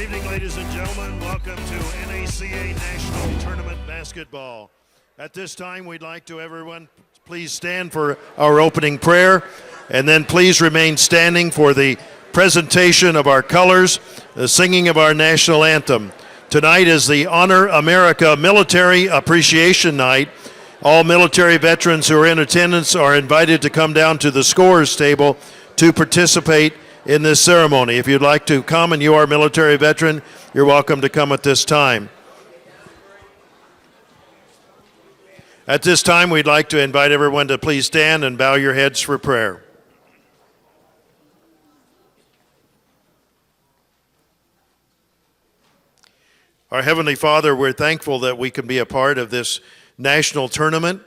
evening, ladies and gentlemen. Welcome to NACA National Tournament Basketball. At this time, we'd like to everyone please stand for our opening prayer, and then please remain standing for the presentation of our colors, the singing of our national anthem. Tonight is the Honor America Military Appreciation Night. All military veterans who are in attendance are invited to come down to the scorers table to participate in this ceremony. If you'd like to come and you are a military veteran, you're welcome to come at this time. At this time, we'd like to invite everyone to please stand and bow your heads for prayer. Our Heavenly Father, we're thankful that we can be a part of this national tournament.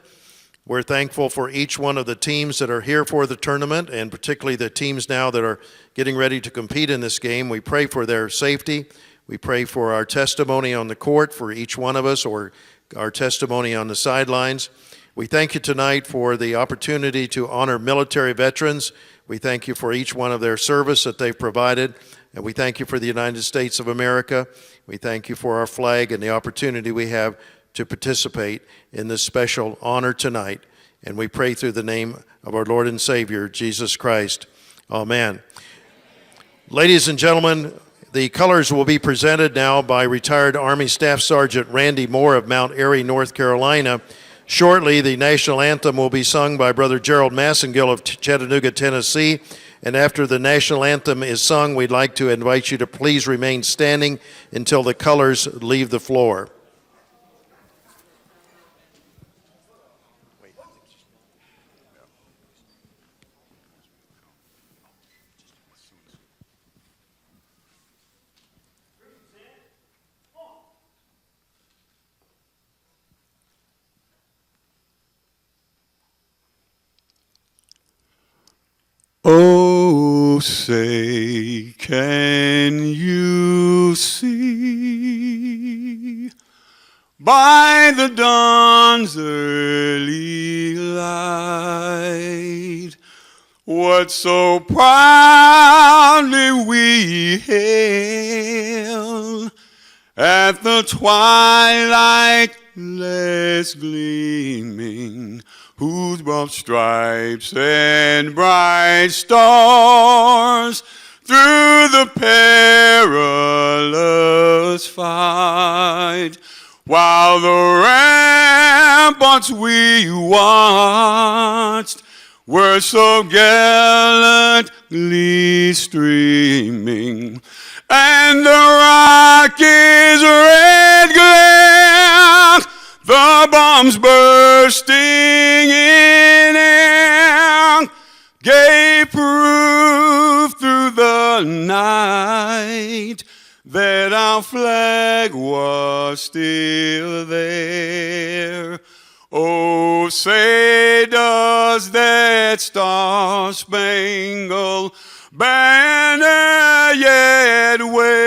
We're thankful for each one of the teams that are here for the tournament, and particularly the teams now that are getting ready to compete in this game. We pray for their safety. We pray for our testimony on the court for each one of us, or our testimony on the sidelines. We thank you tonight for the opportunity to honor military veterans. We thank you for each one of their service that they've provided, and we thank you for the United States of America. We thank you for our flag and the opportunity we have to participate in this special honor tonight. And we pray through the name of our Lord and Savior, Jesus Christ. Amen. Ladies and gentlemen, the colors will be presented now by retired Army Staff Sergeant Randy Moore of Mount Airy, North Carolina. Shortly, the national anthem will be sung by Brother Gerald Massengill of Chattanooga, Tennessee. And after the national anthem is sung, we'd like to invite you to please remain standing until the colors leave the floor. Oh, say, can you see by the dawn's early light what so proudly we hailed at the twilight less gleaming, whose broad stripes and bright stars through the perilous fight, while the ramparts we watched were so gallantly streaming, and the Rockies' red glare, the bombs bursting in air, gave proof through the night that our flag was still there. Oh, say, does that star-spangled banner yet wave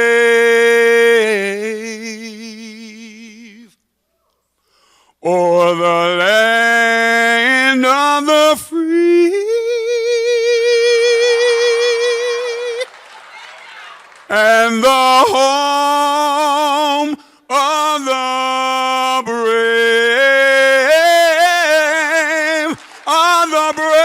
o'er the land of the free and the home of the brave, of the brave?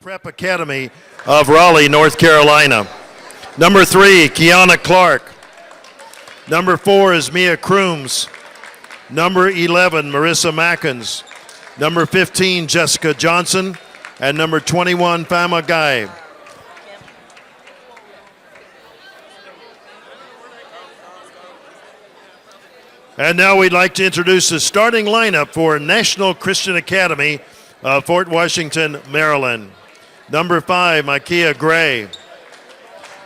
Prep Academy of Raleigh, North Carolina. Number 3, Kiana Clark. Number 4 is Mia Crooms. Number 11, Marissa Mackins. Number 15, Jessica Johnson. And number 21, Fama Guy. And now we'd like to introduce the starting lineup for National Christian Academy of Fort Washington, Maryland. Number 5, Micaiah Gray.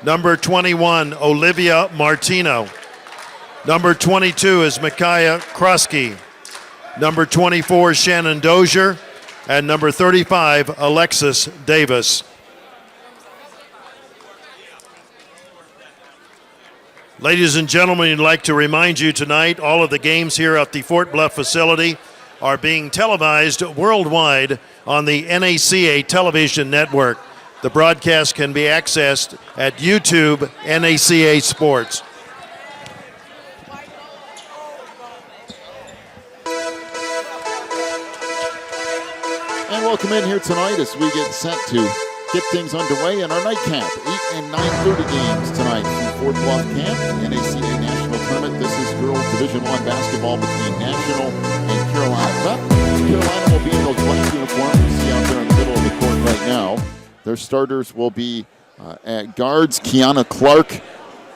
Number 21, Olivia Martino. Number 22 is Micaiah Krosky. Number 24, Shannon Dozier. And number 35, Alexis Davis. Ladies and gentlemen, we'd like to remind you tonight all of the games here at the Fort Bluff facility are being televised worldwide on the NACA television network. The broadcast can be accessed at YouTube NACA Sports. And welcome in here tonight as we get set to get things underway in our nightcap. 8 and 9:30 games tonight from Fort Bluff Camp, NACA National Tournament. This is girls Division I basketball between National and Carolina Prep. Carolina will be in those black uniforms you see out there in the middle of the court right now. Their starters will be at guards, Kiana Clark,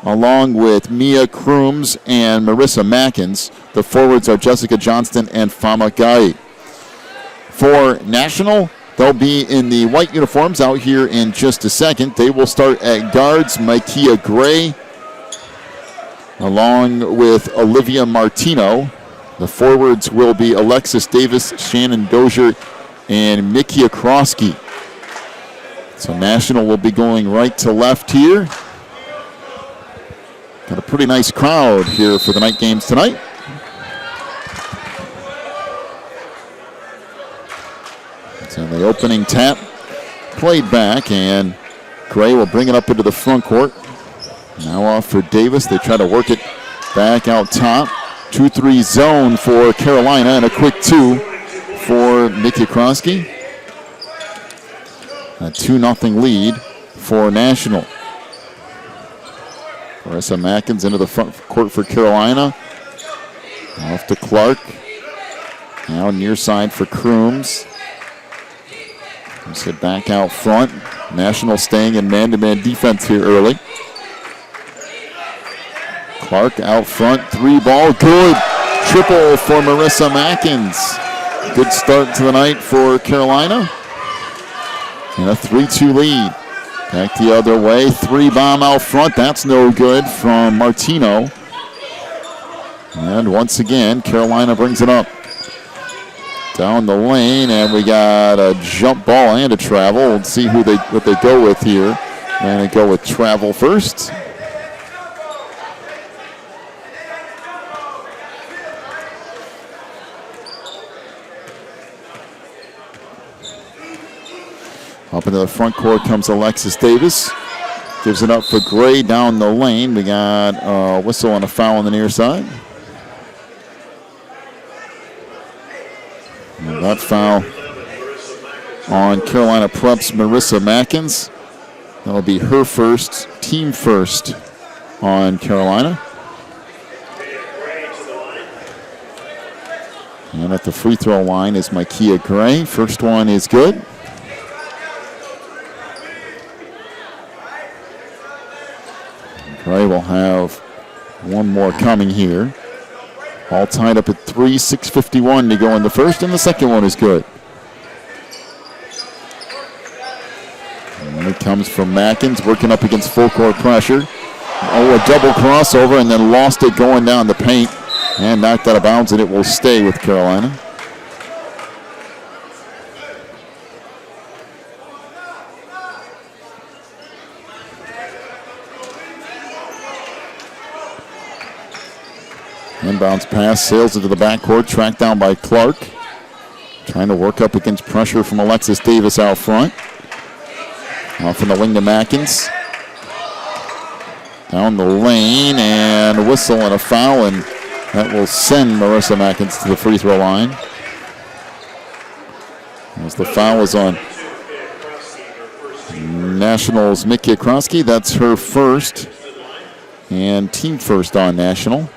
along with Mia Crooms and Marissa Mackins. The forwards are Jessica Johnston and Fama Gai. For National, they'll be in the white uniforms out here in just a second. They will start at guards, Micaiah Gray, along with Olivia Martino. The forwards will be Alexis Davis, Shannon Dozier, and Micaiah Krosky. So National will be going right to left here. Got a pretty nice crowd here for the night games tonight. So the opening tap played back, and Gray will bring it up into the front court. Now off for Davis. They try to work it back out top. 2-3 zone for Carolina, and a quick 2 for Micaiah Krosky. A 2-0 lead for National. Marissa Mackins into the front court for Carolina. Off to Clark. Now near side for Crooms. Let's get back out front. National staying in man-to-man defense here early. Clark out front, 3-ball, good. Triple for Marissa Mackins. Good start to the night for Carolina. And a 3-2 lead. Back the other way, 3-bomb out front. That's no good from Martino. And once again, Carolina brings it up. Down the lane, and we got a jump ball and a travel. Let's see what they go with here. They're going to go with travel first. Up into the front court comes Alexis Davis. Gives it up for Gray down the lane. We got a whistle and a foul on the near side. And that foul on Carolina Prep's Marissa Mackins. That'll be her first, team first on Carolina. And at the free throw line is Micaiah Gray. First one is good. Gray will have one more coming here. All tied up at 3, 6:51 to go in the first, and the second one is good. And it comes from Mackins, working up against full court pressure. Oh, a double crossover, and then lost it going down the paint, and knocked out of bounds, and it will stay with Carolina. Inbounds pass, sails into the backcourt, tracked down by Clark. Trying to work up against pressure from Alexis Davis out front. Off in the wing to Mackins. Down the lane, and a whistle and a foul, and that will send Marissa Mackins to the free throw line. As the foul is on National's Micaiah Krosky. That's her first, and team first on National.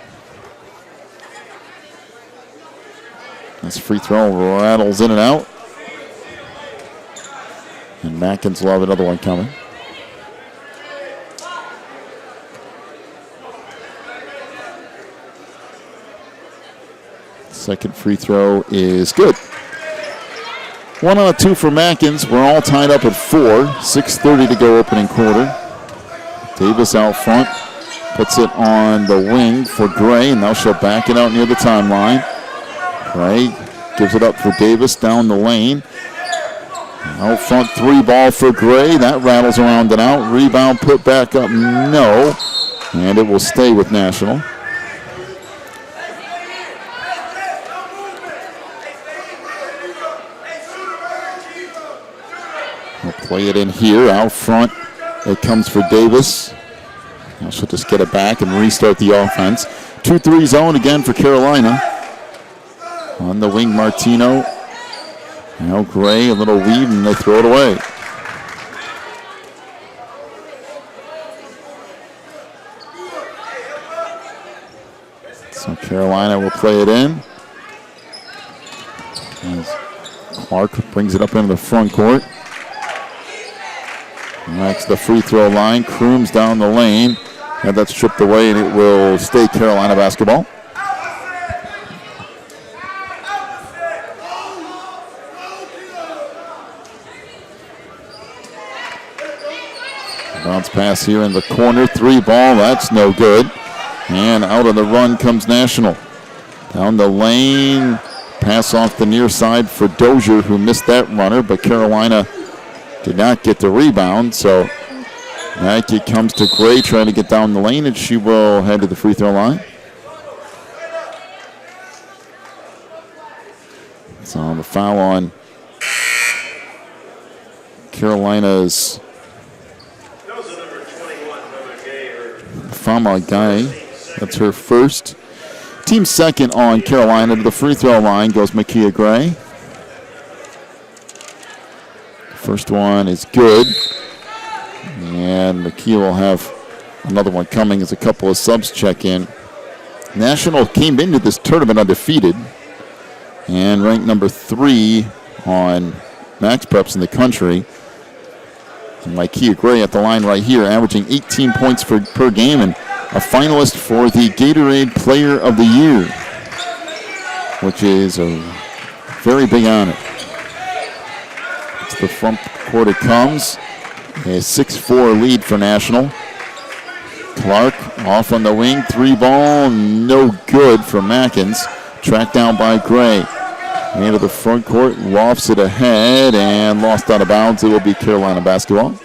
This free throw rattles in and out. And Mackins will have another one coming. Second free throw is good. 1 on a 2 for Mackins. We're all tied up at 4. 6:30 to go opening quarter. Davis out front. Puts it on the wing for Gray, and now she'll back it out near the timeline. Gray gives it up for Davis down the lane. Out front 3 ball for Gray. That rattles around and out. Rebound put back up, no. And it will stay with National. We'll play it in here. Out front, it comes for Davis. Now she'll just get it back and restart the offense. 2-3 zone again for Carolina. On the wing, Martino. Now Gray, a little weave, and they throw it away. So Carolina will play it in. As Clark brings it up into the front court. Next, the free throw line. Crooms down the lane. And that's stripped away, and it will stay Carolina basketball. Bounce pass here in the corner. 3 ball. That's no good. And out on the run comes National. Down the lane. Pass off the near side for Dozier, who missed that runner, but Carolina did not get the rebound. So back it comes to Gray trying to get down the lane, and she will head to the free throw line. So the foul on Carolina's foul on Guy. That's her first. Team second on Carolina. To the free throw line goes Makia Gray. First one is good. And Makia will have another one coming as a couple of subs check in. National came into this tournament undefeated and ranked number 3 on Max Preps in the country. And Makia Gray at the line right here, averaging 18 points per game and a finalist for the Gatorade Player of the Year, which is a very big honor. It's the front court it comes. A 6-4 lead for National. Clark off on the wing. 3 ball, no good for Mackins. Tracked down by Gray. Into the front court, lofts it ahead and lost out of bounds. It will be Carolina basketball.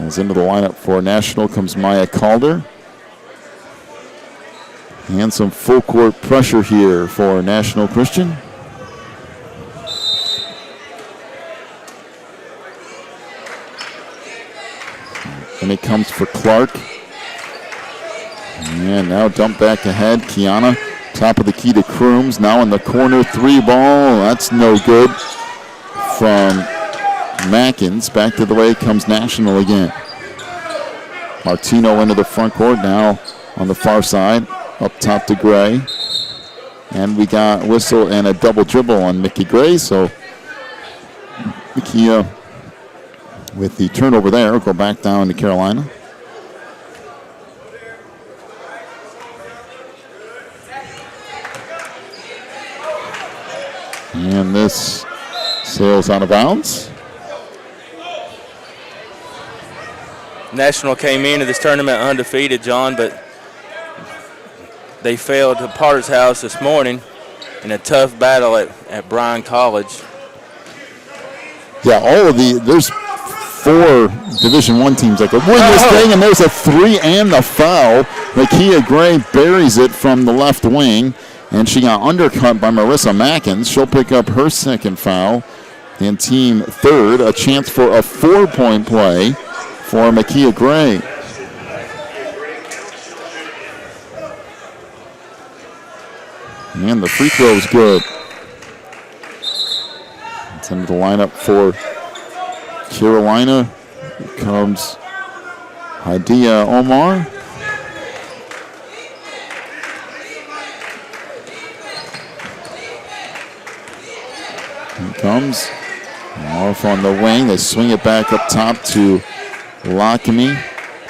As into the lineup for National comes Maya Calder. And some full court pressure here for National Christian. And it comes for Clark. And now dump back ahead. Kiana, top of the key to Crooms. Now in the corner, 3 ball. That's no good from Mackins. Back to the way it comes National again. Martino into the front court now on the far side. Up top to Gray. And we got a whistle and a double dribble on Mickey Gray. So Mickey with the turnover there will go back down to Carolina. And this sails out of bounds. National came into this tournament undefeated, John, but they failed to Potter's House this morning in a tough battle at Bryan College. Yeah, there's 4 Division I teams that could win this thing, and there's a 3 and the foul. Makia Gray buries it from the left wing, and she got undercut by Marissa Mackins. She'll pick up her second foul, and team third, a chance for a 4-point play for Makia Gray. And the free throw is good. It's into the lineup for Carolina. Here comes Hadia Omar. Here comes off on the wing. They swing it back up top to Lockamy.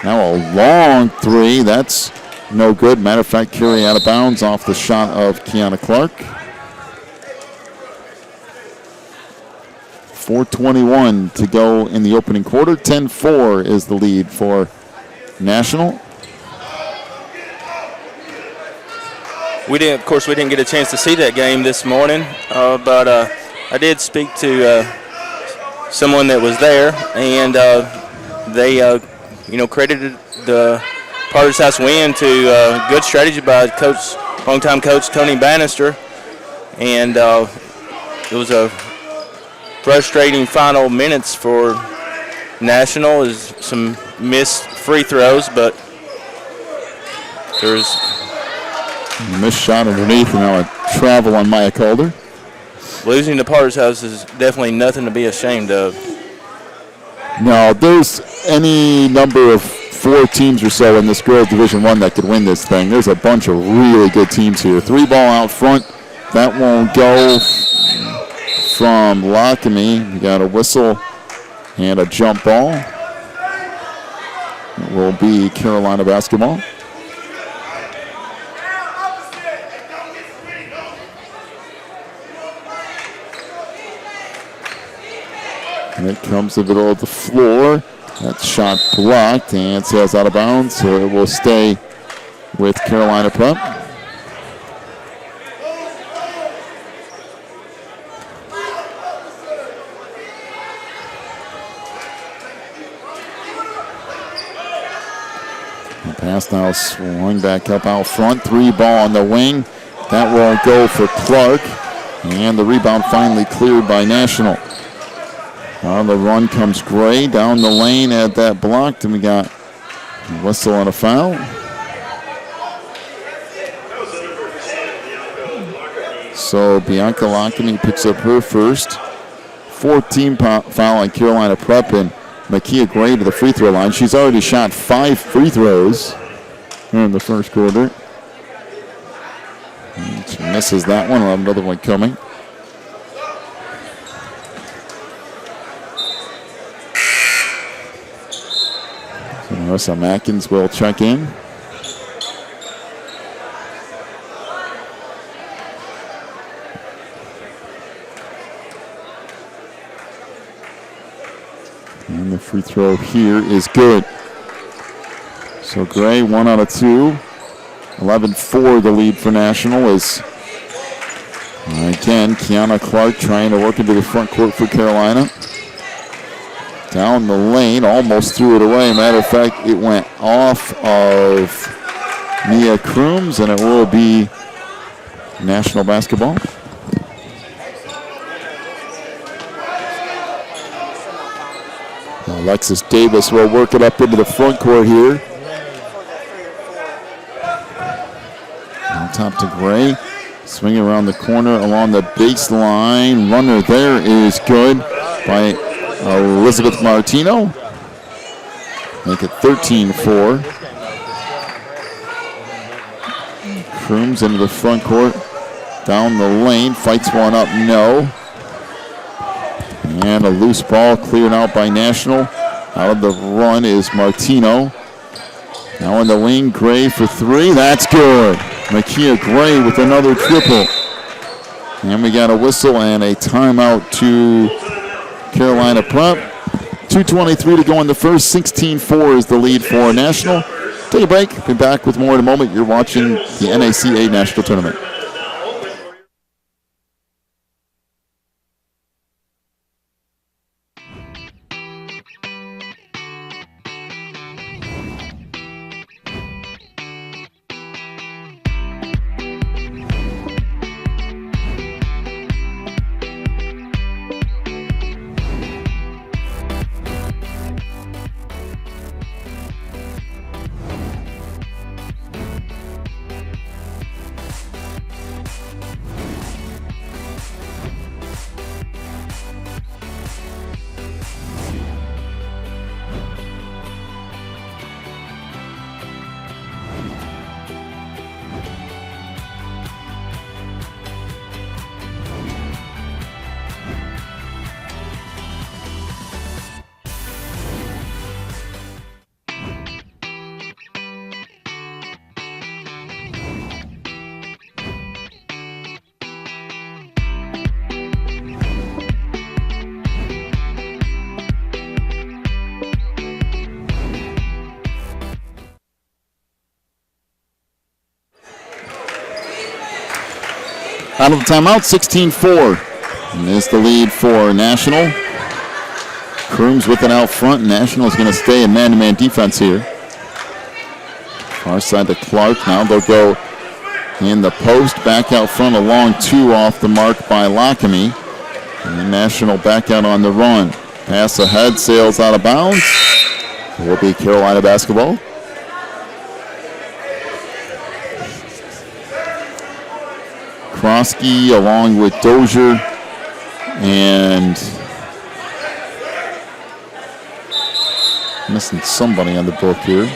Now a long three. That's no good. Matter of fact, carry out of bounds off the shot of Kiana Clark. 4:21 to go in the opening quarter. 10-4 is the lead for National. We didn't get a chance to see that game this morning, but I did speak to someone that was there, and they, credited the Potter's House win to good strategy by longtime coach Tony Bannister, and it was a frustrating final minutes for National. Is some missed free throws, but there's a missed shot underneath, and now a travel on Maya Calder. losing to Potter's House is definitely nothing to be ashamed of. No, there's any number of 4 teams or so in this girls Division I that could win this thing. There's a bunch of really good teams here. 3 ball out front. That won't go from Lockamy. We got a whistle and a jump ball. It will be Carolina basketball. And it comes to the middle of the floor. That shot blocked and sails out of bounds, so it will stay with Carolina Prep. The pass now swung back up out front. 3 ball on the wing. That won't go for Clark. And the rebound finally cleared by National. On the run comes Gray down the lane at that blocked, and we got a whistle and a foul. So Bianca Lockamy picks up her first. 14 foul on Carolina Prep, and Makia Gray to the free throw line. She's already shot 5 free throws here in the first quarter. And she misses that one. We'll have another one coming. Marissa Mackins will check in. And the free throw here is good. So Gray, 1 out of 2. 11-4 the lead for National is, again, Kiana Clark trying to work into the front court for Carolina. Down the lane, almost threw it away. Matter of fact, it went off of Mia Crooms, and it will be National basketball. Alexis Davis will work it up into the front court here. On top to Gray. Swinging around the corner along the baseline. Runner there is good by Elizabeth Martino. Make it 13-4. Crooms into the front court. Down the lane. Fights one up. No. And a loose ball cleared out by National. Out of the run is Martino. Now in the wing, Gray for 3. That's good. Makia Gray with another triple. And we got a whistle and a timeout to Carolina Prep. 2:23 to go in the first. 16-4 is the lead for National. Take a break. Be back with more in a moment. You're watching the NACA National Tournament. out of the timeout, 16-4. And there's the lead for National. Crooms with it out front. National is going to stay in man-to-man defense here. Far side to Clark. Now they'll go in the post. Back out front, a long two off the mark by Lockamy. And National back out on the run. Pass ahead, sails out of bounds. It will be Carolina basketball. Krosky along with Dozier and missing somebody on the book here.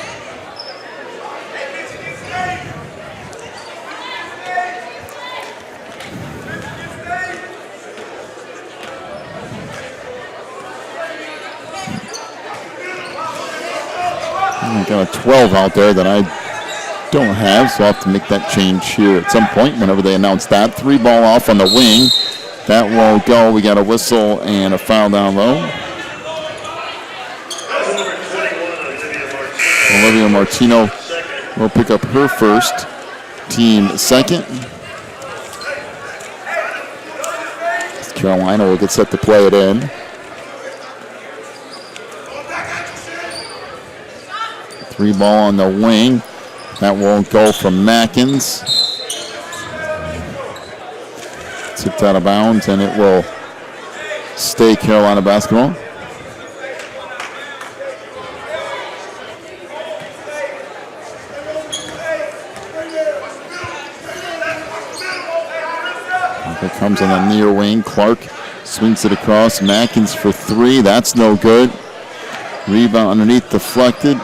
I got a 12 out there that I don't have, so I'll have to make that change here at some point whenever they announce that. 3 ball off on the wing. That won't go. We got a whistle and a foul down low. Olivia Martino will pick up her first, team second. Carolina will get set to play it in. 3 ball on the wing. That won't go from Mackins. Tipped out of bounds, and it will stay Carolina basketball. Here comes on the near wing. Clark swings it across. Mackins for 3. That's no good. Rebound underneath, deflected.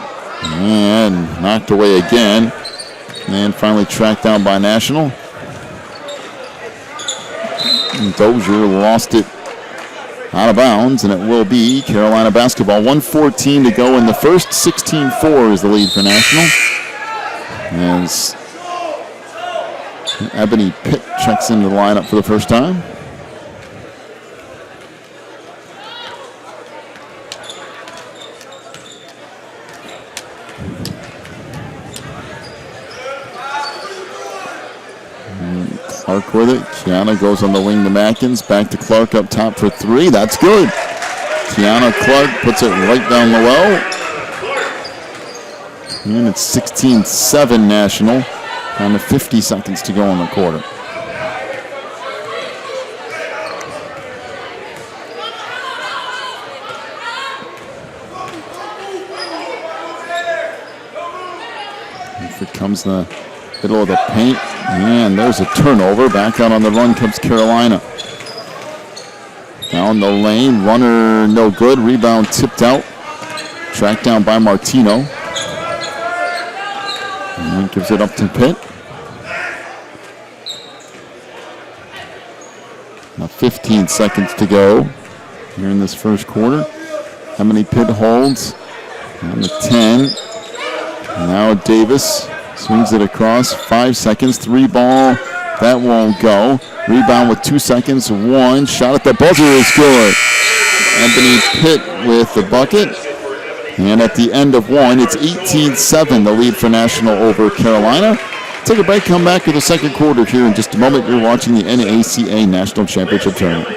And knocked away again. And finally tracked down by National. And Dozier lost it out of bounds, and it will be Carolina basketball. 1:14 to go in the first. 16-4 is the lead for National. As Ebony Pitt checks into the lineup for the first time. Clark with it. Kiana goes on the wing to Mackins. Back to Clark up top for 3. That's good. Kiana Clark puts it right down the well. And it's 16-7 National. Down to 50 seconds to go in the quarter. If it comes in the middle of the paint, and there's a turnover. Back out on the run comes Carolina. Down the lane, runner no good. Rebound tipped out. Tracked down by Martino. And gives it up to Pitt. Now 15 seconds to go here in this first quarter. Emily Pitt holds on the 10. And now Davis swings it across. 5 seconds. 3 ball. That won't go. Rebound with 2 seconds. 1. Shot at the buzzer is good. Anthony Pitt with the bucket. And at the end of 1, it's 18-7, the lead for National over Carolina. Take a break, come back to the second quarter here in just a moment. You're watching the NACA National Championship Tournament.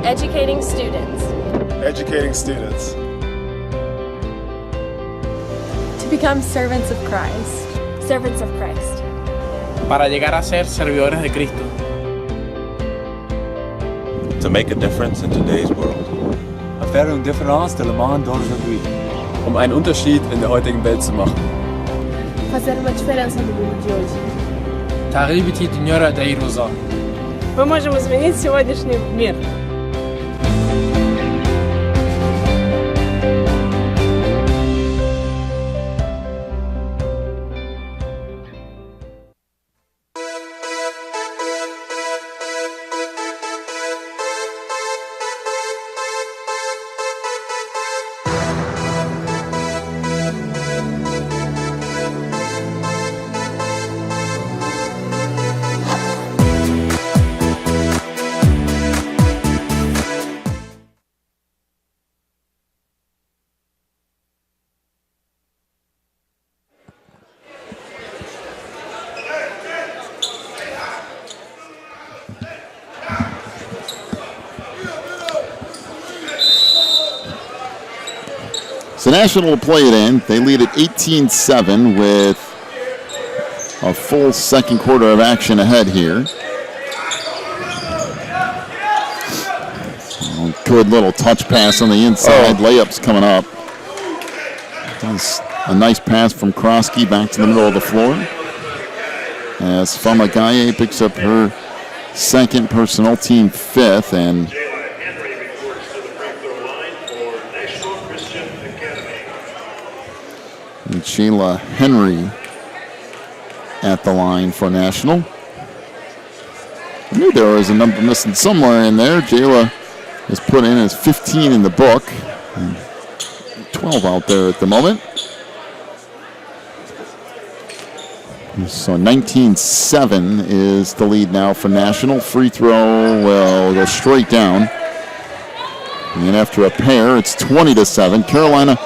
Educating students. Educating students. To become servants of Christ. Servants of Christ. Para llegar a ser servidores de Cristo. To make a difference in today's world. Faire une différence dans le monde d'aujourd'hui. Einen Unterschied in der heutigen Welt zu machen. Fazer uma diferença no mundo de hoje. تغييب تنيرة داي روزا. Мы можем изменить сегодняшний мир. So National will play it in. They lead at 18-7 with a full second quarter of action ahead here. Good little touch pass on the inside. Layups coming up. That's a nice pass from Krosky back to the middle of the floor. As Famagaye picks up her second personal, team fifth, and Sheila Henry at the line for National. I knew there was a number missing somewhere in there. Jayla is put in as 15 in the book. And 12 out there at the moment. So 19-7 is the lead now for National. Free throw will go straight down. And after a pair, it's 20-7. Carolina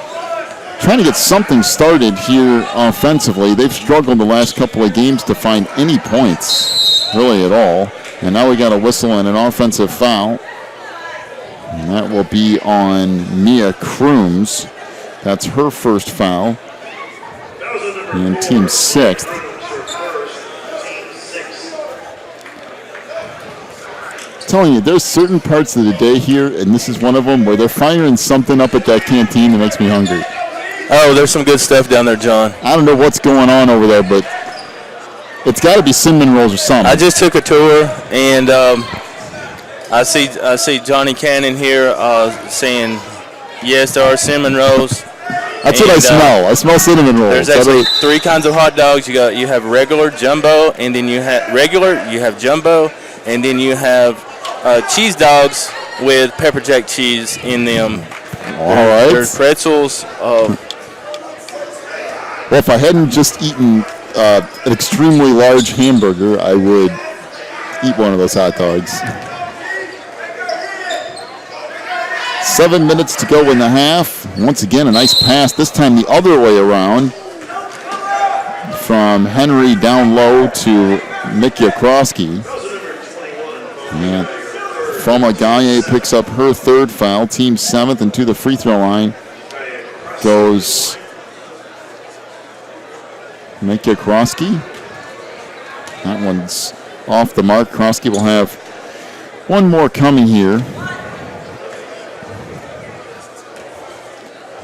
trying to get something started here offensively. They've struggled the last couple of games to find any points, really at all. And now we got a whistle and an offensive foul. And that will be on Mia Crooms. That's her first foul. And team sixth. I'm telling you, there's certain parts of the day here, and this is one of them, where they're firing something up at that canteen that makes me hungry. Oh, there's some good stuff down there, John. I don't know what's going on over there, but it's got to be cinnamon rolls or something. I just took a tour, and I see Johnny Cannon here saying, yes, there are cinnamon rolls. That's what I smell. I smell cinnamon rolls. There's actually three kinds of hot dogs. You have regular, jumbo, and then you have regular. You have jumbo, and then you have cheese dogs with pepper jack cheese in them. All right. There's pretzels. Well, if I hadn't just eaten an extremely large hamburger, I would eat one of those hot dogs. 7 minutes to go in the half. Once again, a nice pass, this time the other way around. From Henry down low to Mickey Okrosky. And Famagaye picks up her third foul, team seventh, and to the free throw line goes Mickey Okrosky. That one's off the mark. Okrosky will have one more coming here.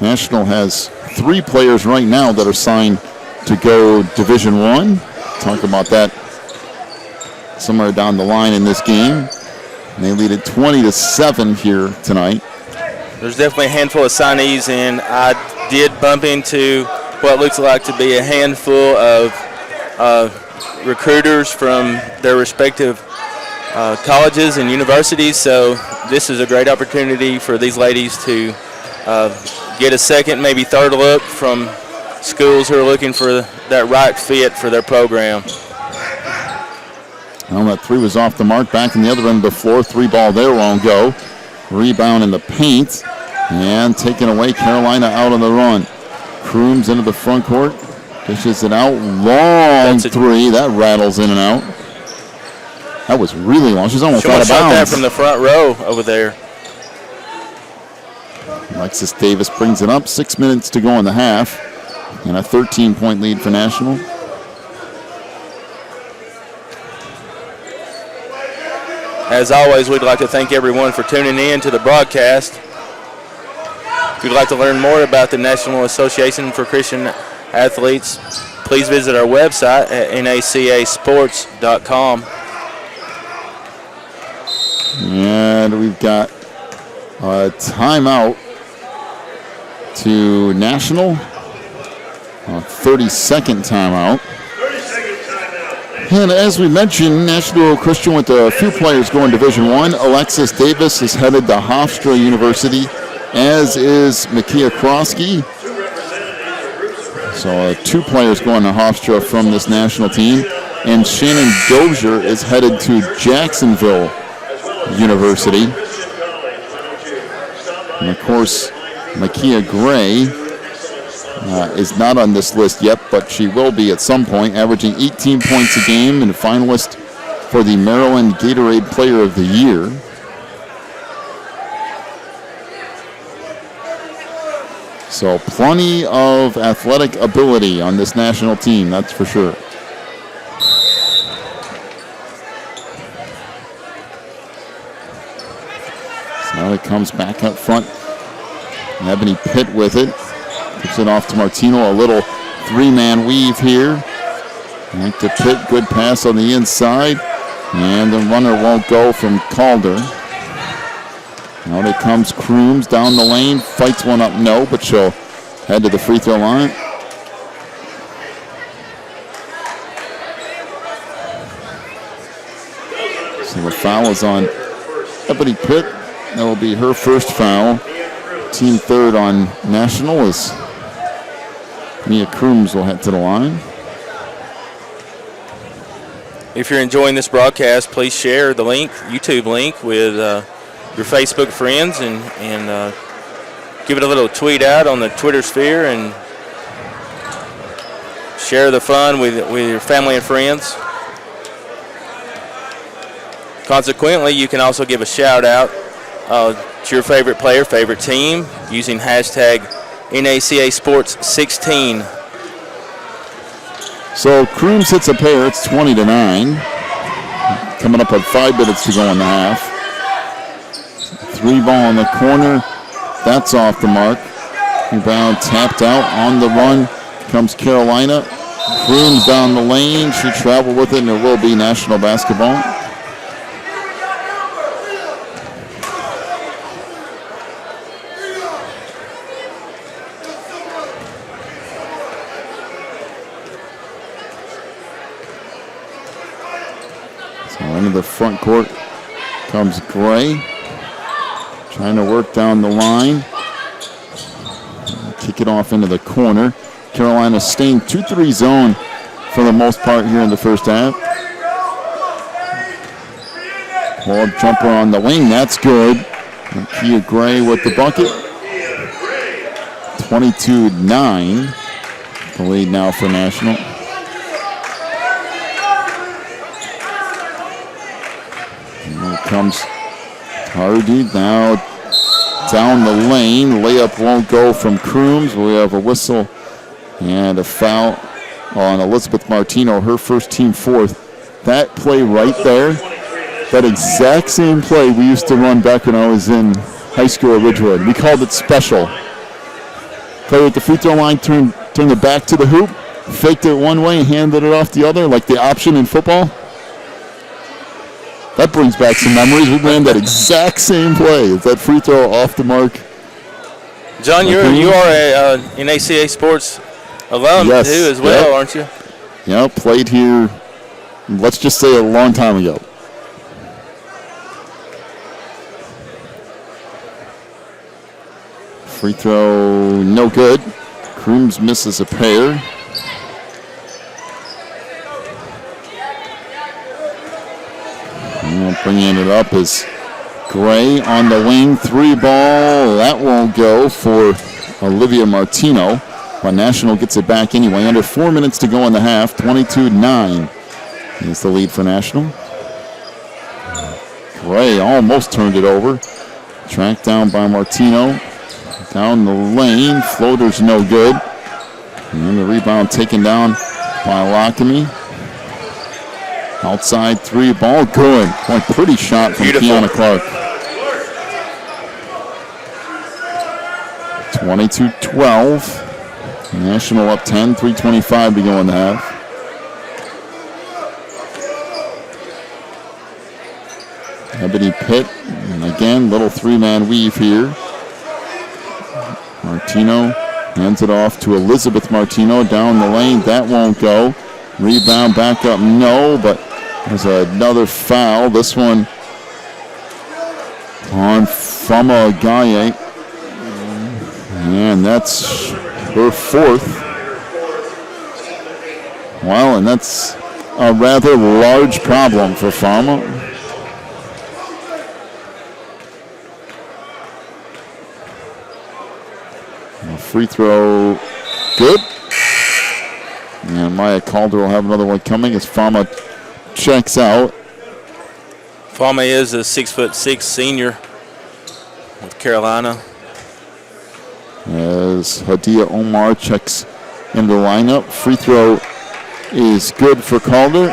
National has 3 players right now that are signed to go Division I. Talk about that somewhere down the line in this game. And they lead at 20-7 here tonight. There's definitely a handful of signees, and I did bump into what looks like to be a handful of recruiters from their respective colleges and universities. So this is a great opportunity for these ladies to get a second, maybe third look from schools who are looking for that right fit for their program. Well, that 3 was off the mark. Back in the other end of the floor. 3 ball there won't go. Rebound in the paint. And taken away. Carolina out on the run. Crooms into the front court. Dishes it out. Long 3. That rattles in and out. That was really long. She's almost out of bounds. Shot that from the front row over there. Alexis Davis brings it up. 6 minutes to go in the half. And a 13-point lead for National. As always, we'd like to thank everyone for tuning in to the broadcast. If you'd like to learn more about the National Association for Christian Athletes, please visit our website at nacasports.com. And we've got a timeout to National. A 30-second timeout. And as we mentioned, National Christian with a few players going Division I. Alexis Davis is headed to Hofstra University, as is Mickey Okrosky. So 2 players going to Hofstra from this national team. And Shannon Dozier is headed to Jacksonville University. And of course, Makia Gray is not on this list yet, but she will be at some point, averaging 18 points a game and a finalist for the Maryland Gatorade Player of the Year. So plenty of athletic ability on this national team, that's for sure. So now it comes back up front. Ebony Pitt with it. Gives it off to Martino. A little three-man weave here. Back to Pitt. Good pass on the inside. And the runner won't go from Calder. Out it comes Crooms down the lane. Fights one up, no, but she'll head to the free throw line. So the foul is on Ebony Pitt. That will be her first foul. Team third on national is Mia Crooms will head to the line. If you're enjoying this broadcast, please share the link, YouTube link, with your Facebook friends and give it a little tweet out on the Twitter sphere and share the fun with your family and friends. Consequently, you can also give a shout out to your favorite player, favorite team, using hashtag NACA Sports 16. So Crooms hits a pair. It's 20-9. Coming up at 5 minutes to go in the half. Three ball in the corner. That's off the mark. Rebound tapped out. On the run comes Carolina. Crooms down the lane. She traveled with it, and it will be national basketball. Into the front court comes Gray. Trying to work down the line. Kick it off into the corner. Carolina staying 2-3 zone for the most part here in the first half. Ball jumper on the wing. That's good. Kia Gray with the bucket. 22-9. The lead now for national. Comes Hardy now down the lane. Layup won't go from Crooms. We have a whistle and a foul on Elizabeth Martino, her first team fourth. That play right there, that exact same play we used to run back when I was in high school at Ridgewood. We called it special. Player at the free throw line turned it back to the hoop, faked it one way and handed it off the other, like the option in football. That brings back some memories. We ran that exact same play. Is that free throw off the mark? John, you are a NACA Sports alum too as well, aren't you? Yeah, played here, let's just say a long time ago. Free throw, no good. Crooms misses a pair. Bringing it up is Gray on the wing. Three ball. That won't go for Olivia Martino. But National gets it back anyway. Under 4 minutes to go in the half. 22-9 is the lead for National. Gray almost turned it over. Tracked down by Martino. Down the lane. Floater's no good. And the rebound taken down by Lockamy. Outside three ball, good. Boy, pretty shot from Kiana Clark. 22-12. National up 10, 3:25 to go in the half. Ebony Pitt, and again, little three-man weave here. Martino hands it off to Elizabeth Martino down the lane. That won't go. Rebound back up, no, but there's another foul. This one on Fama Gaye. And that's her fourth. Well, and that's a rather large problem for Fama. Free throw, good. And Maya Calder will have another one coming as Fama checks out. Fama is a 6'6" senior with Carolina. as Hadia Omar checks in the lineup. Free throw is good for Calder.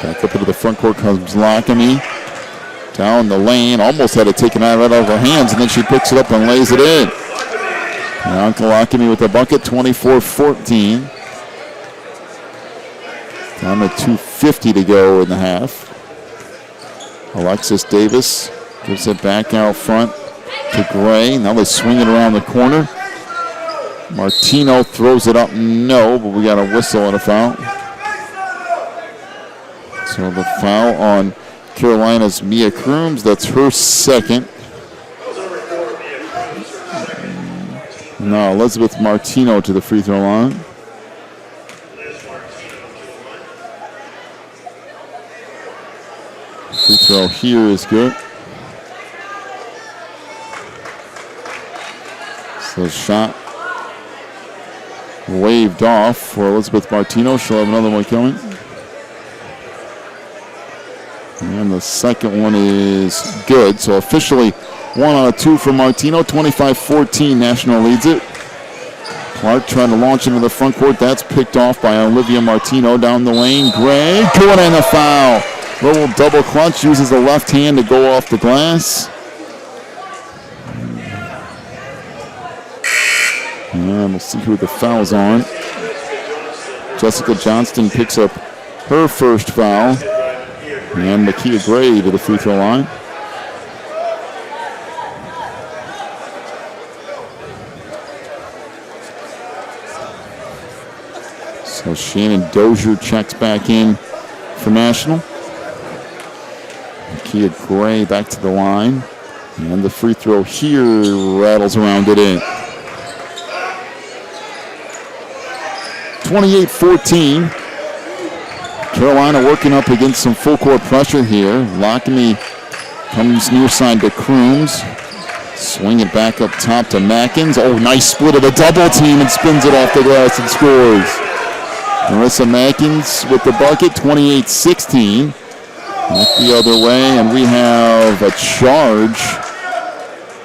Back up into the front court comes Lockamy. Down the lane, almost had it taken out right out of her hands, and then she picks it up and lays it in. And Uncle Lockamy with the bucket, 24-14. Down to 2:50 to go in the half. Alexis Davis gives it back out front to Gray. Now they swing it around the corner. Martino throws it up, no, but we got a whistle and a foul. So the foul on Carolina's Mia Crooms, that's her second. Now Elizabeth Martino to the free throw line. Free throw here is good. So shot waved off for Elizabeth Martino. She'll have another one coming. And the second one is good. So officially 1 out of 2 for Martino. 25-14, National leads it. Clark trying to launch into the front court. That's picked off by Olivia Martino down the lane. Gray going in the foul. Little double clutch, uses the left hand to go off the glass. And we'll see who the foul's on. Jessica Johnston picks up her first foul. And Makia Gray to the free throw line. So Shannon Dozier checks back in for National. Makia Gray back to the line. And the free throw here rattles around it in. 28-14. Carolina working up against some full court pressure here. Lockamy comes near side to Crooms. Swing it back up top to Mackins. Oh, nice split of the double team and spins it off the glass and scores. Marissa Mackins with the bucket, 28-16. Back the other way, and we have a charge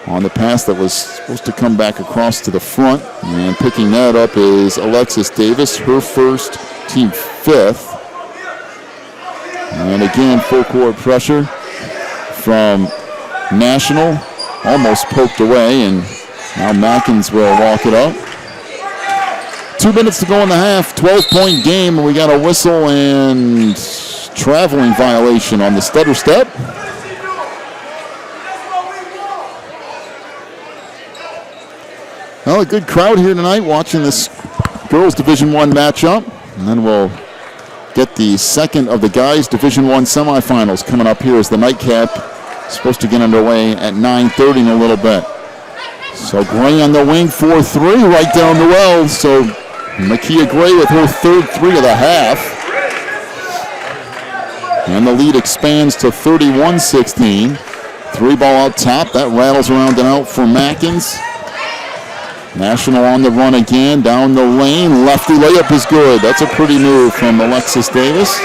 on the pass that was supposed to come back across to the front. And picking that up is Alexis Davis, her first, team fifth. And again, full court pressure from National. Almost poked away, and now Mackins will walk it up. 2 minutes to go in the half, 12-point game, and we got a whistle and traveling violation on the stutter step. Well, a good crowd here tonight watching this girls Division I matchup. And then we'll get the second of the guys Division I semifinals coming up here as the nightcap is supposed to get underway at 9:30 in a little bit. So Gray on the wing, 4-3 right down the well. So Makia Gray with her third three of the half. And the lead expands to 31-16. Three ball out top. That rattles around and out for Mackins. National on the run again. Down the lane. Lefty layup is good. That's a pretty move from Alexis Davis.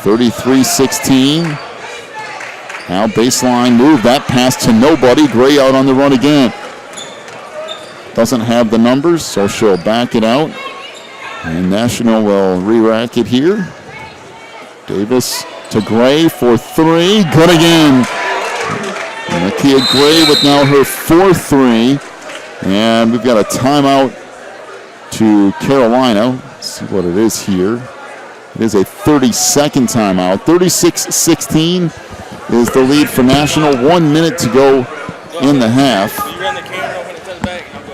33-16. Now baseline move. That pass to nobody. Gray out on the run again. Doesn't have the numbers, so she'll back it out. And National will re-rack it here. Davis to Gray for three. Good again. Makia Gray with now her fourth three. And we've got a timeout to Carolina. Let's see what it is here. It is a 30-second timeout. 36-16 is the lead for National. 1 minute to go in the half.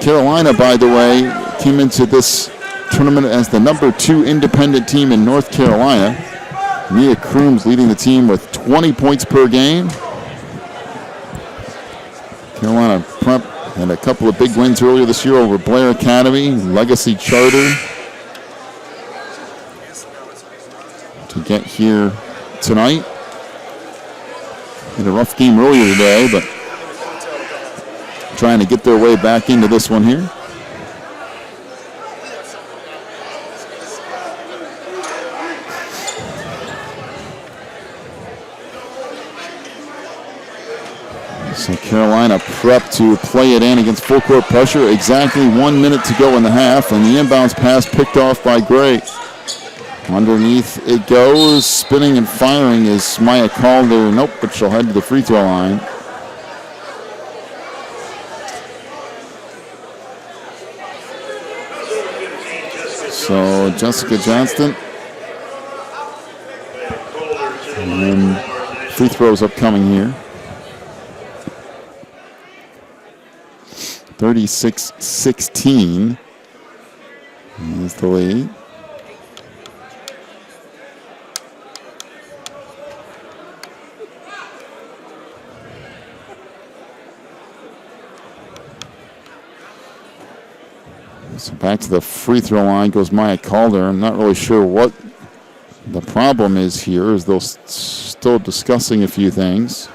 Carolina, by the way, came into this tournament as the #2 independent team in North Carolina. Mia Crooms leading the team with 20 points per game. Carolina Prep had a couple of big wins earlier this year over Blair Academy, Legacy Charter. To get here tonight. Had a rough game earlier today, but trying to get their way back into this one here. So Carolina prepped to play it in against full court pressure. Exactly 1 minute to go in the half, and the inbounds pass picked off by Gray. Underneath it goes, spinning and firing is Maya Calder. Nope, but she'll head to the free throw line. So Jessica Johnston. And free throws upcoming here. 36-16 is the lead. So back to the free throw line goes Maya Calder. I'm not really sure what the problem is here, as they're still discussing a few things.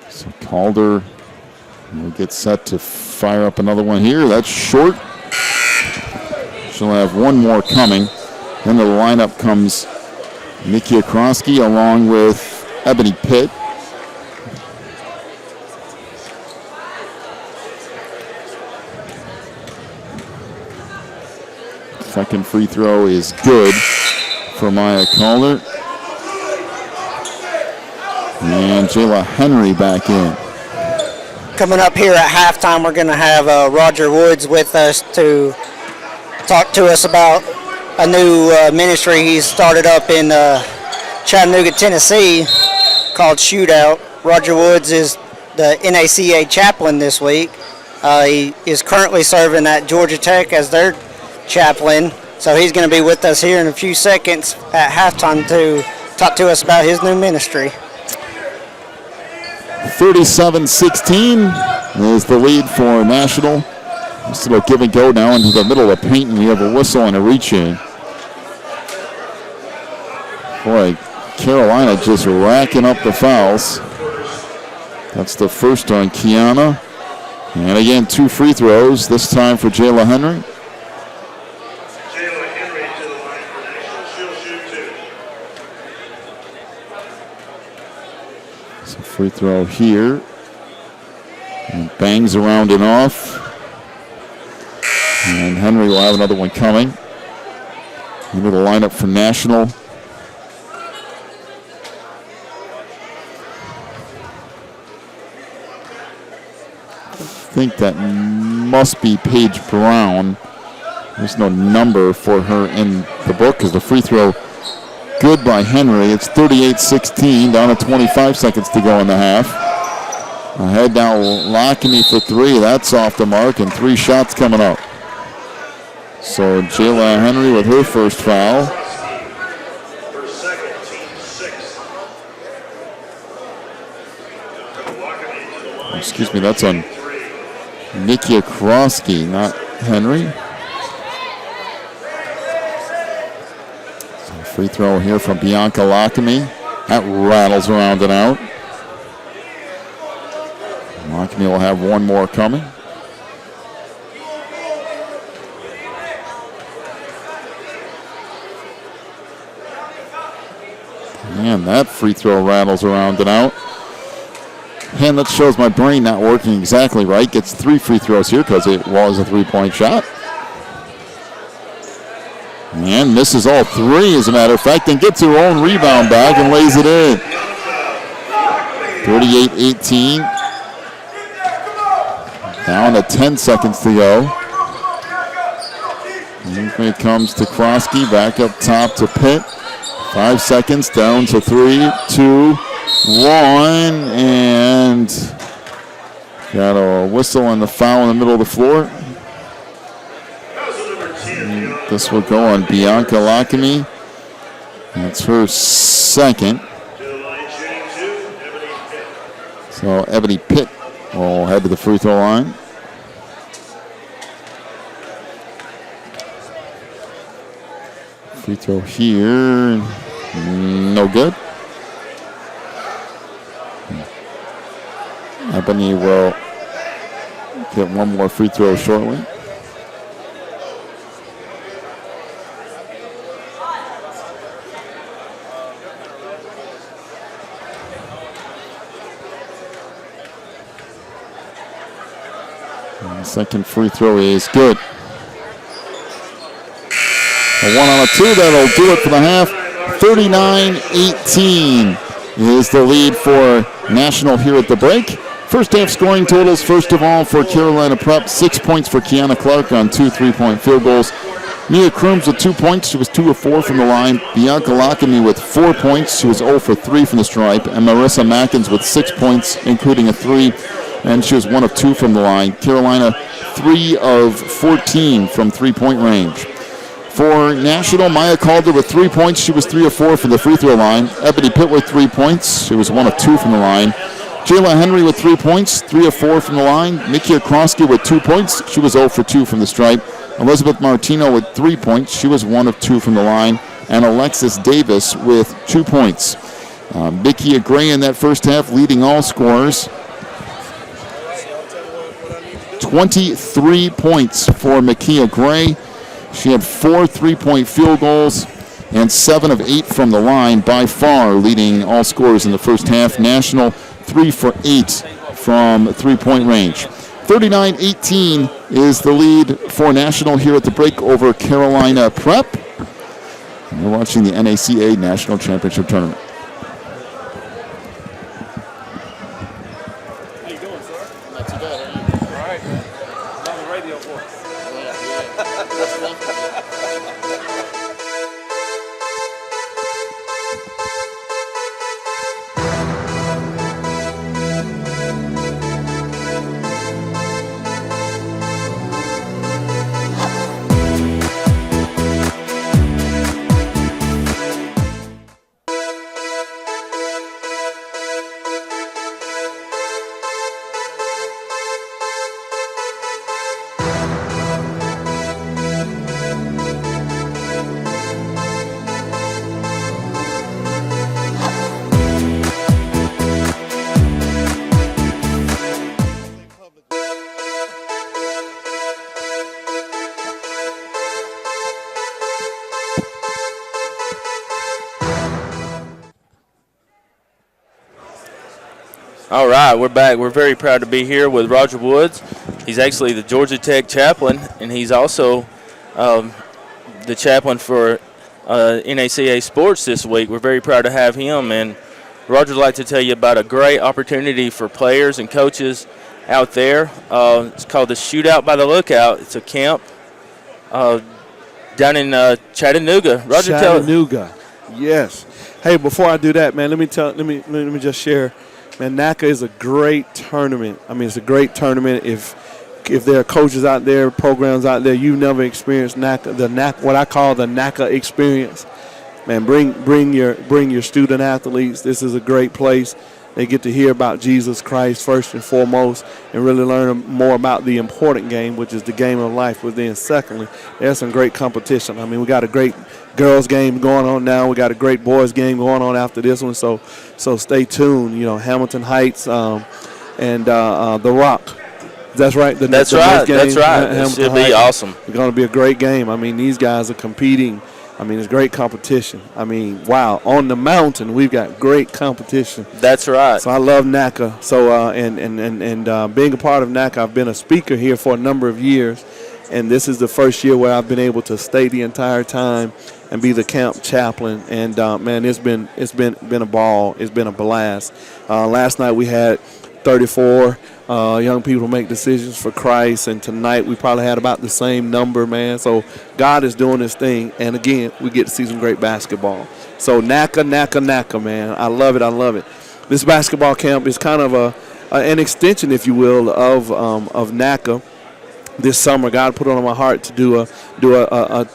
So Calder will get set to fire up another one here. That's short. She'll have one more coming. Then to the lineup comes Nikki Okrosky along with Ebony Pitt. Second free throw is good for Maya Calder. And Jayla Henry back in. Coming up here at halftime, we're going to have Roger Woods with us to talk to us about a new ministry he's started up in Chattanooga, Tennessee, called Shootout. Roger Woods is the NACA chaplain this week. He is currently serving at Georgia Tech as their chaplain, so he's going to be with us here in a few seconds at halftime to talk to us about his new ministry. 37-16 is the lead for National. Just a little give and go now into the middle of the paint, and we have a whistle and a reach in. Boy, Carolina just racking up the fouls. That's the first on Kiana. And again, 2 free throws, this time for Jayla Henry. Free throw here. And bangs around and off. And Henry will have another one coming. Into the lineup for National. I think that must be Paige Brown. There's no number for her in the book because the free throw good by Henry. It's 38-16, down to 25 seconds to go in the half. Ahead now, Lockamy for 3. That's off the mark, and 3 shots coming up. So Jayla Henry with her first foul. Excuse me, that's on Nikki Okrosky, not Henry. Free throw here from Bianca Lockamy. That rattles around and out. Lockamy will have one more coming. And that free throw rattles around and out. And that shows my brain not working exactly right. Gets 3 free throws here because it was a 3-point shot. And misses all 3, as a matter of fact, and gets her own rebound back and lays it in. 38-18. Down to 10 seconds to go. And here comes to Krosky, back up top to Pitt. 5 seconds, down to 3, 2, 1, and got a whistle on the foul in the middle of the floor. This will go on Bianca Lockamy. That's her second. So Ebony Pitt will head to the free throw line. Free throw here. No good. Ebony will get one more free throw shortly. The second free throw is good. A 1 on a 2, that'll do it for the half. 39-18 is the lead for National here at the break. First half scoring totals, first of all, for Carolina Prep, 6 points for Kiana Clark on 2 3-point field goals. Mia Crooms with 2 points. She was 2 of 4 from the line. Bianca Lockamy with 4 points. She was 0 for 3 from the stripe. And Marissa Mackins with 6 points, including a 3. And she was 1 of 2 from the line. Carolina 3 of 14 from 3-point range. For National, Maya Calder with 3 points. She was 3 of 4 from the free throw line. Ebony Pitt with 3 points. She was 1 of 2 from the line. Jayla Henry with 3 points, 3 of 4 from the line. Mikia Krosky with 2 points. She was 0 for 2 from the stripe. Elizabeth Martino with 3 points. She was 1 of 2 from the line. And Alexis Davis with 2 points. Mikia Gray in that first half leading all scorers. 23 points for Mikia Gray. She had 4 3-point field goals and 7 of 8 from the line, by far leading all scorers in the first half. National 3 for 8 from 3-point range. 39-18 is the lead for National here at the break over Carolina Prep. And we're watching the NACA National Championship Tournament. How you doing, sir? Not too bad. All right. On the radio voice. All right, we're back. We're very proud to be here with Roger Woods. He's actually the Georgia Tech chaplain, and he's also the chaplain for NACA Sports this week. We're very proud to have him, and Roger would like to tell you about a great opportunity for players and coaches out there. It's called the Shootout by the Lookout. It's a camp down in Chattanooga. Roger, Chattanooga, yes. Hey, before I do that, man, let me just share. Man, NACA is a great tournament. I mean, it's a great tournament. If there are coaches out there, programs out there, you've never experienced NACA, what I call the NACA experience. Man, bring your student athletes. This is a great place. They get to hear about Jesus Christ first and foremost, and really learn more about the important game, which is the game of life. But then, secondly, there's some great competition. I mean, we got a great girls game going on now. We got a great boys game going on after this one. So stay tuned. You know, Hamilton Heights and The Rock. That's right. That's right. It should be awesome. It's going to be a great game. I mean, these guys are competing. I mean, it's great competition. I mean, wow. On the mountain, we've got great competition. That's right. So I love NACA. So and being a part of NACA, I've been a speaker here for a number of years, and this is the first year where I've been able to stay the entire time and be the camp chaplain. And man, it's been a ball. It's been a blast. Last night we had 34 young people make decisions for Christ, and tonight we probably had about the same number, man. So God is doing his thing, and again, we get to see some great basketball. So NACA, man. I love it. This basketball camp is kind of an extension, if you will, of NACA. This summer, God put it on my heart to do a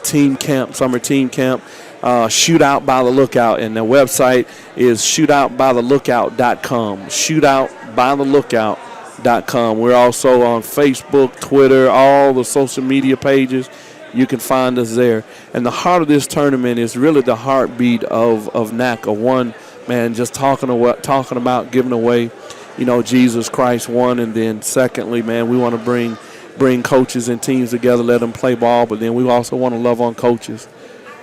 team camp, summer team camp, Shootout by the Lookout, and the website is shootoutbythelookout.com. Shootoutbythelookout.com. We're also on Facebook, Twitter, all the social media pages. You can find us there. And the heart of this tournament is really the heartbeat of NACA. One, man, just talking about giving away, Jesus Christ, one, and then secondly, man, we want to bring coaches and teams together, let them play ball, but then we also want to love on coaches,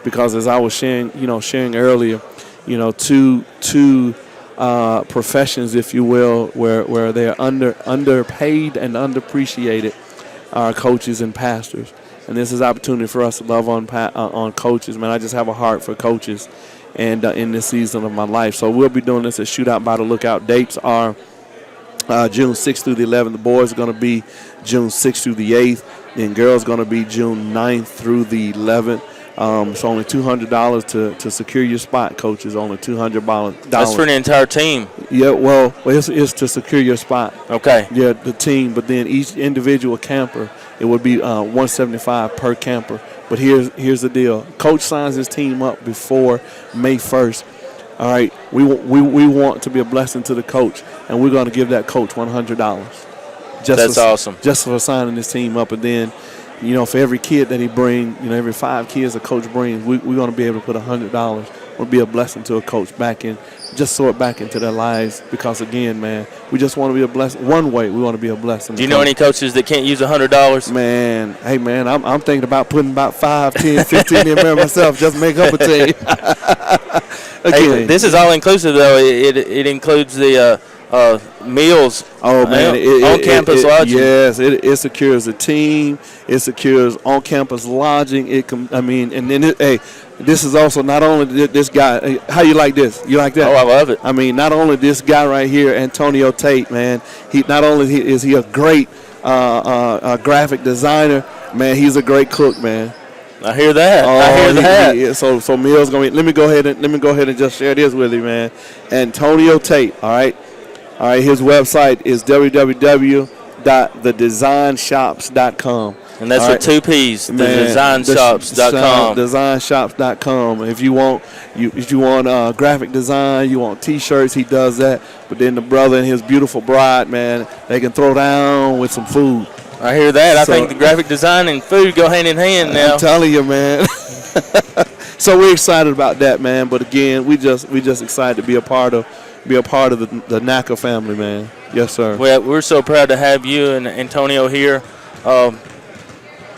because as I was sharing earlier, two professions, if you will, where they're underpaid and underappreciated. our coaches and pastors. And this is an opportunity for us to love on coaches. Man, I just have a heart for coaches and in this season of my life. So we'll be doing this at Shootout by the Lookout. Dates are June 6th through the 11th. The boys are going to be June 6th through the 8th. And girls going to be June 9th through the 11th. It's only $200 to secure your spot, coaches. Only $200. That's for the entire team. Yeah, well, it's to secure your spot. Okay. Yeah, the team. But then each individual camper, it would be $175 per camper. But here's the deal. Coach signs his team up before May 1st. All right, we want to be a blessing to the coach, and we're going to give that coach $100. That's awesome. Just for signing his team up, and then, for every kid that he brings, every 5 kids a coach brings, we're going to be able to put $100. Will be a blessing to a coach just sow it back into their lives, because again, man, we just want to be a blessing. One way we want to be a blessing. Do you know any coaches that can't use $100? Man, hey man, I'm thinking about putting about 5, 10, 15 in there myself, just make up a team. Hey, this is all inclusive though. It includes the meals. Oh man, on-campus lodging. Yes, it secures the team. It secures on-campus lodging. This is also not only this guy. How you like this? You like that? Oh, I love it. I mean, not only this guy right here, Antonio Tate, man. He not only is he a great graphic designer, man. He's a great cook, man. I hear that. I hear that. So Mill's gonna be. Let me go ahead and just share this with you, man. Antonio Tate. All right. His website is www.thedesignshops.com. And that's with 2 P's. Thedesignshops.com. Designshops.com. If you want graphic design, you want T-shirts, he does that. But then the brother and his beautiful bride, man, they can throw down with some food. I hear that. I think the graphic design and food go hand in hand now. I'm telling you, man. So we're excited about that, man. But again, we just excited to be a part of the NACA family, man. Yes, sir. Well, we're so proud to have you and Antonio here.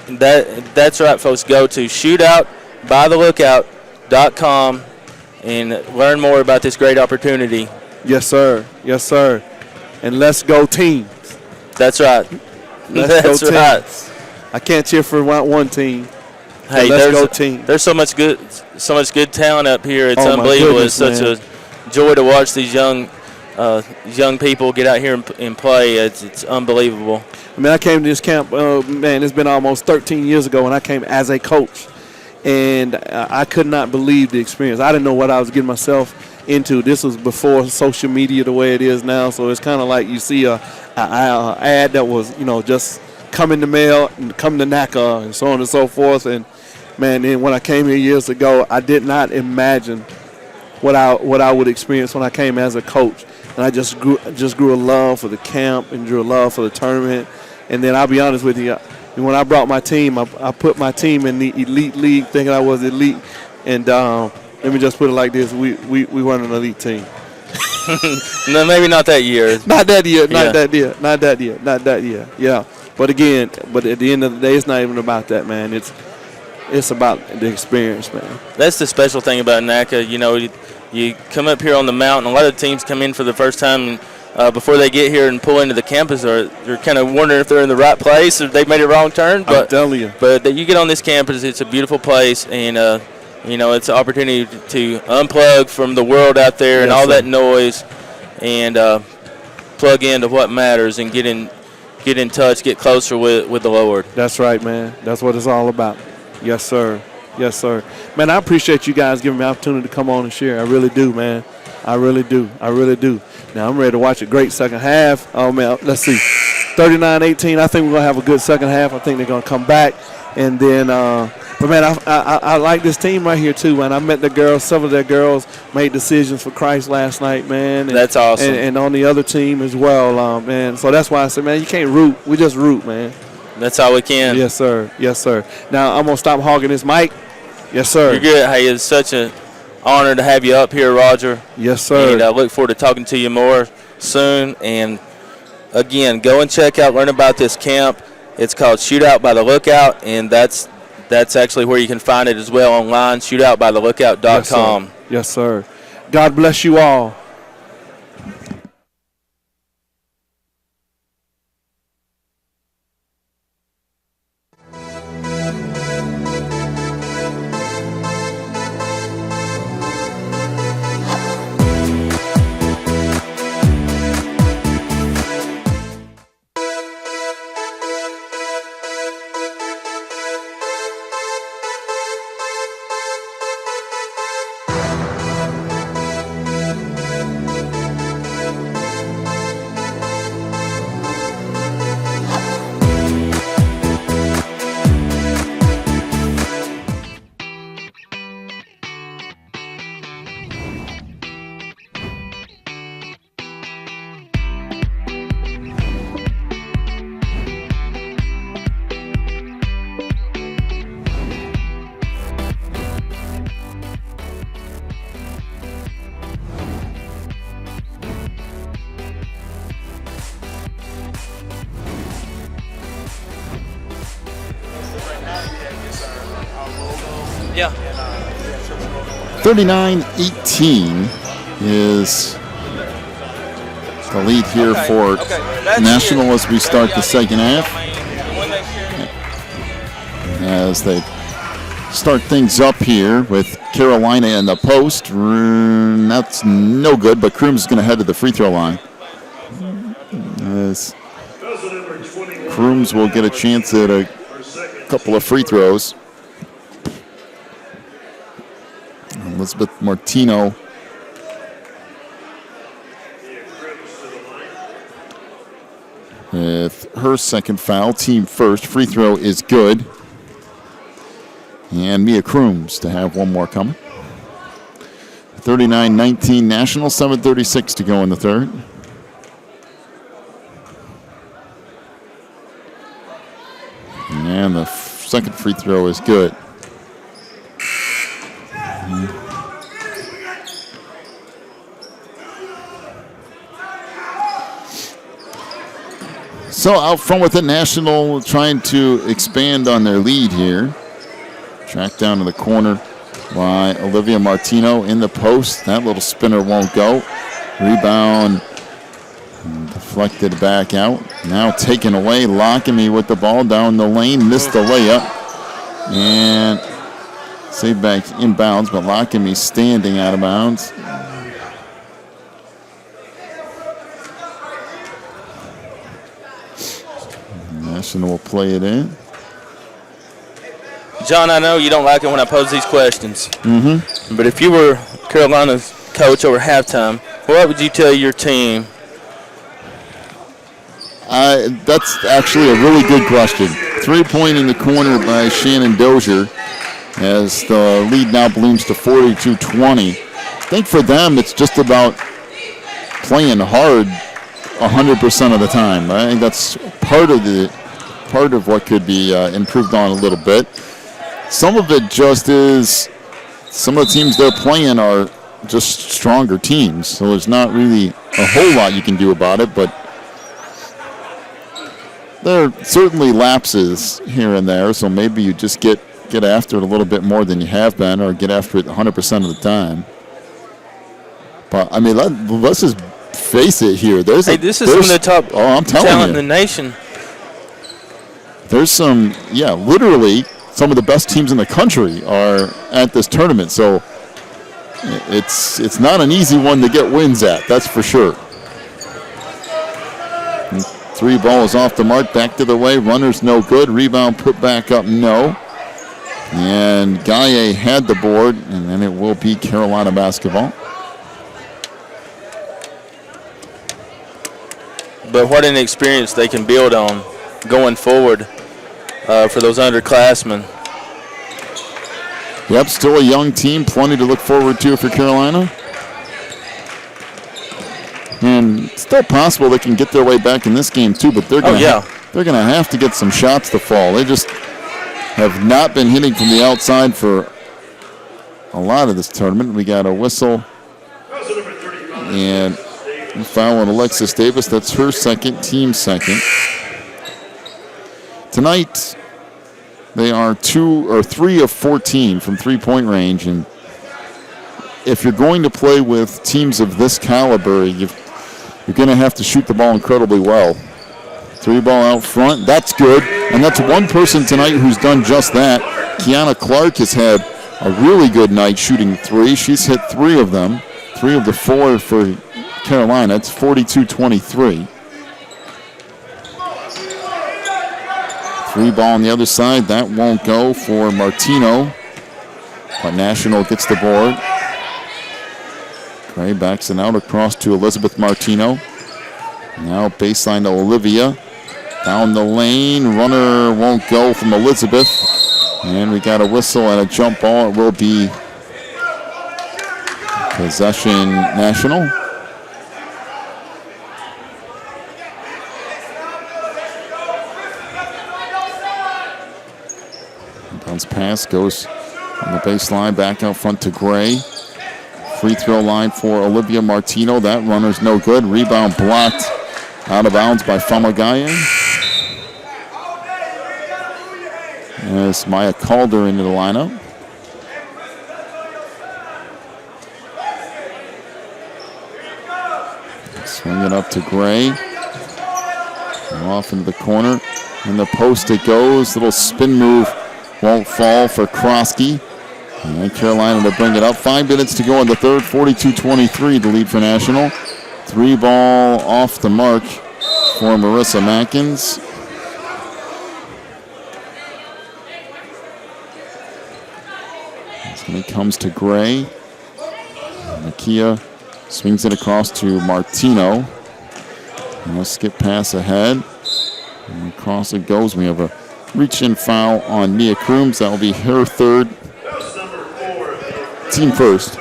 That's right, folks. Go to shootoutbythelookout.com and learn more about this great opportunity. Yes, sir. Yes, sir. And let's go teams. That's right. Let's go right. I can't cheer for one team. Hey, there's so much good talent up here. It's unbelievable. It's such a joy to watch these young people get out here and play. It's unbelievable. I mean, I came to this camp, it's been almost 13 years ago when I came as a coach, and I could not believe the experience. I didn't know what I was getting myself into. This was before social media the way it is now, so it's kind of like you see a ad that was, just come in the mail and come to NACA and so on and so forth. And, man, then when I came here years ago, I did not imagine what I would experience when I came as a coach. And I just grew a love for the camp and grew a love for the tournament. And then I'll be honest with you, when I brought my team, I put my team in the elite league thinking I was elite. And let me just put it like this, we weren't an elite team. No, maybe not that year. Not that year. Yeah. But at the end of the day, it's not even about that, man. It's about the experience, man. That's the special thing about NACA. You come up here on the mountain. A lot of teams come in for the first time before they get here and pull into the campus, or they're kind of wondering if they're in the right place or they made a wrong turn. But I'm telling you. But that you get on this campus, it's a beautiful place, and it's an opportunity to unplug from the world out there and all that noise, and plug into what matters and get in touch, get closer with the Lord. That's right, man. That's what it's all about. Yes, sir. Yes, sir. Man, I appreciate you guys giving me the opportunity to come on and share. I really do, man. I really do. Now, I'm ready to watch a great second half. Oh, man, let's see. 39-18. I think we're going to have a good second half. I think they're going to come back. And then, but, man, I like this team right here, too, man. I met the girls. Some of their girls made decisions for Christ last night, man. And, that's awesome. And on the other team as well, man. So that's why I said, man, you can't root. We just root, man. That's all we can. Yes, sir. Yes, sir. Now, I'm going to stop hogging this mic. Yes, sir. You're good. Hey, it's such an honor to have you up here, Roger. Yes, sir. And I look forward to talking to you more soon. And, again, go and learn about this camp. It's called Shootout by the Lookout, and that's actually where you can find it as well online, shootoutbythelookout.com. Yes, sir. God bless you all. Yeah. 39-18 is the lead here for National as we start the second half. As they start things up here with Carolina in the post. That's no good, but Crooms is going to head to the free throw line. As Crooms will get a chance at a couple of free throws. Elizabeth Martino with her second foul, team first. Free throw is good. And Mia Crooms to have one more coming. 39-19 National, 7:36 to go in the third. And the second free throw is good. So out front with it, National trying to expand on their lead here. Tracked down to the corner by Olivia Martino in the post. That little spinner won't go. Rebound deflected back out. Now taken away. Lockamy with the ball down the lane. Missed the layup. And saved back inbounds, but Lockamy standing out of bounds. National will play it in. John, I know you don't like it when I pose these questions. Mm-hmm. But if you were Carolina's coach over halftime, what would you tell your team? That's actually a really good question. 3-point in the corner by Shannon Dozier as the lead now balloons to 42-20. I think for them it's just about playing hard 100% of the time. I think that's part of what could be improved on a little bit. Some of it just is some of the teams they're playing are just stronger teams, so there's not really a whole lot you can do about it, but there are certainly lapses here and there, so maybe you just get after it a little bit more than you have been, or get after it 100% of the time. But, I mean, let's just face it here. This is some of the top talent in the nation. There's some, literally some of the best teams in the country are at this tournament, so it's not an easy one to get wins at, that's for sure. And 3 balls off the mark, back to the way, runner's no good, rebound put back up, no. And Gaye had the board, and then it will be Carolina basketball. But what an experience they can build on going forward for those underclassmen. Yep, still a young team, plenty to look forward to for Carolina. And still possible they can get their way back in this game too, but they're going to have to get some shots to fall. They just have not been hitting from the outside for a lot of this tournament. We got a whistle and a foul on Alexis Davis. That's her second, team second. Tonight, they are 3 of 14 from 3-point range, and if you're going to play with teams of this caliber, you're going to have to shoot the ball incredibly well. 3 ball out front, that's good, and that's one person tonight who's done just that. Kiana Clark has had a really good night shooting 3. She's hit 3 of them, 3 of the 4 for Carolina. It's 42-23. 3 ball on the other side. That won't go for Martino. But National gets the board. Gray backs it out across to Elizabeth Martino. Now baseline to Olivia. Down the lane. Runner won't go from Elizabeth. And we got a whistle and a jump ball. It will be possession National. Bounce pass goes on the baseline, back out front to Gray. Free throw line for Olivia Martino. That runner's no good. Rebound blocked out of bounds by Famagaye. As Maya Calder into the lineup. Swing it up to Gray. Off into the corner. In the post it goes. Little spin move. Won't fall for Krosky. And Carolina to bring it up. 5 minutes to go in the third. 42-23 the lead for National. 3 ball off the mark for Marissa Mackins. And it comes to Gray. Nakia swings it across to Martino. And a skip pass ahead. And across it goes. We have a reach-in foul on Nia Crooms. That will be her third. Team first.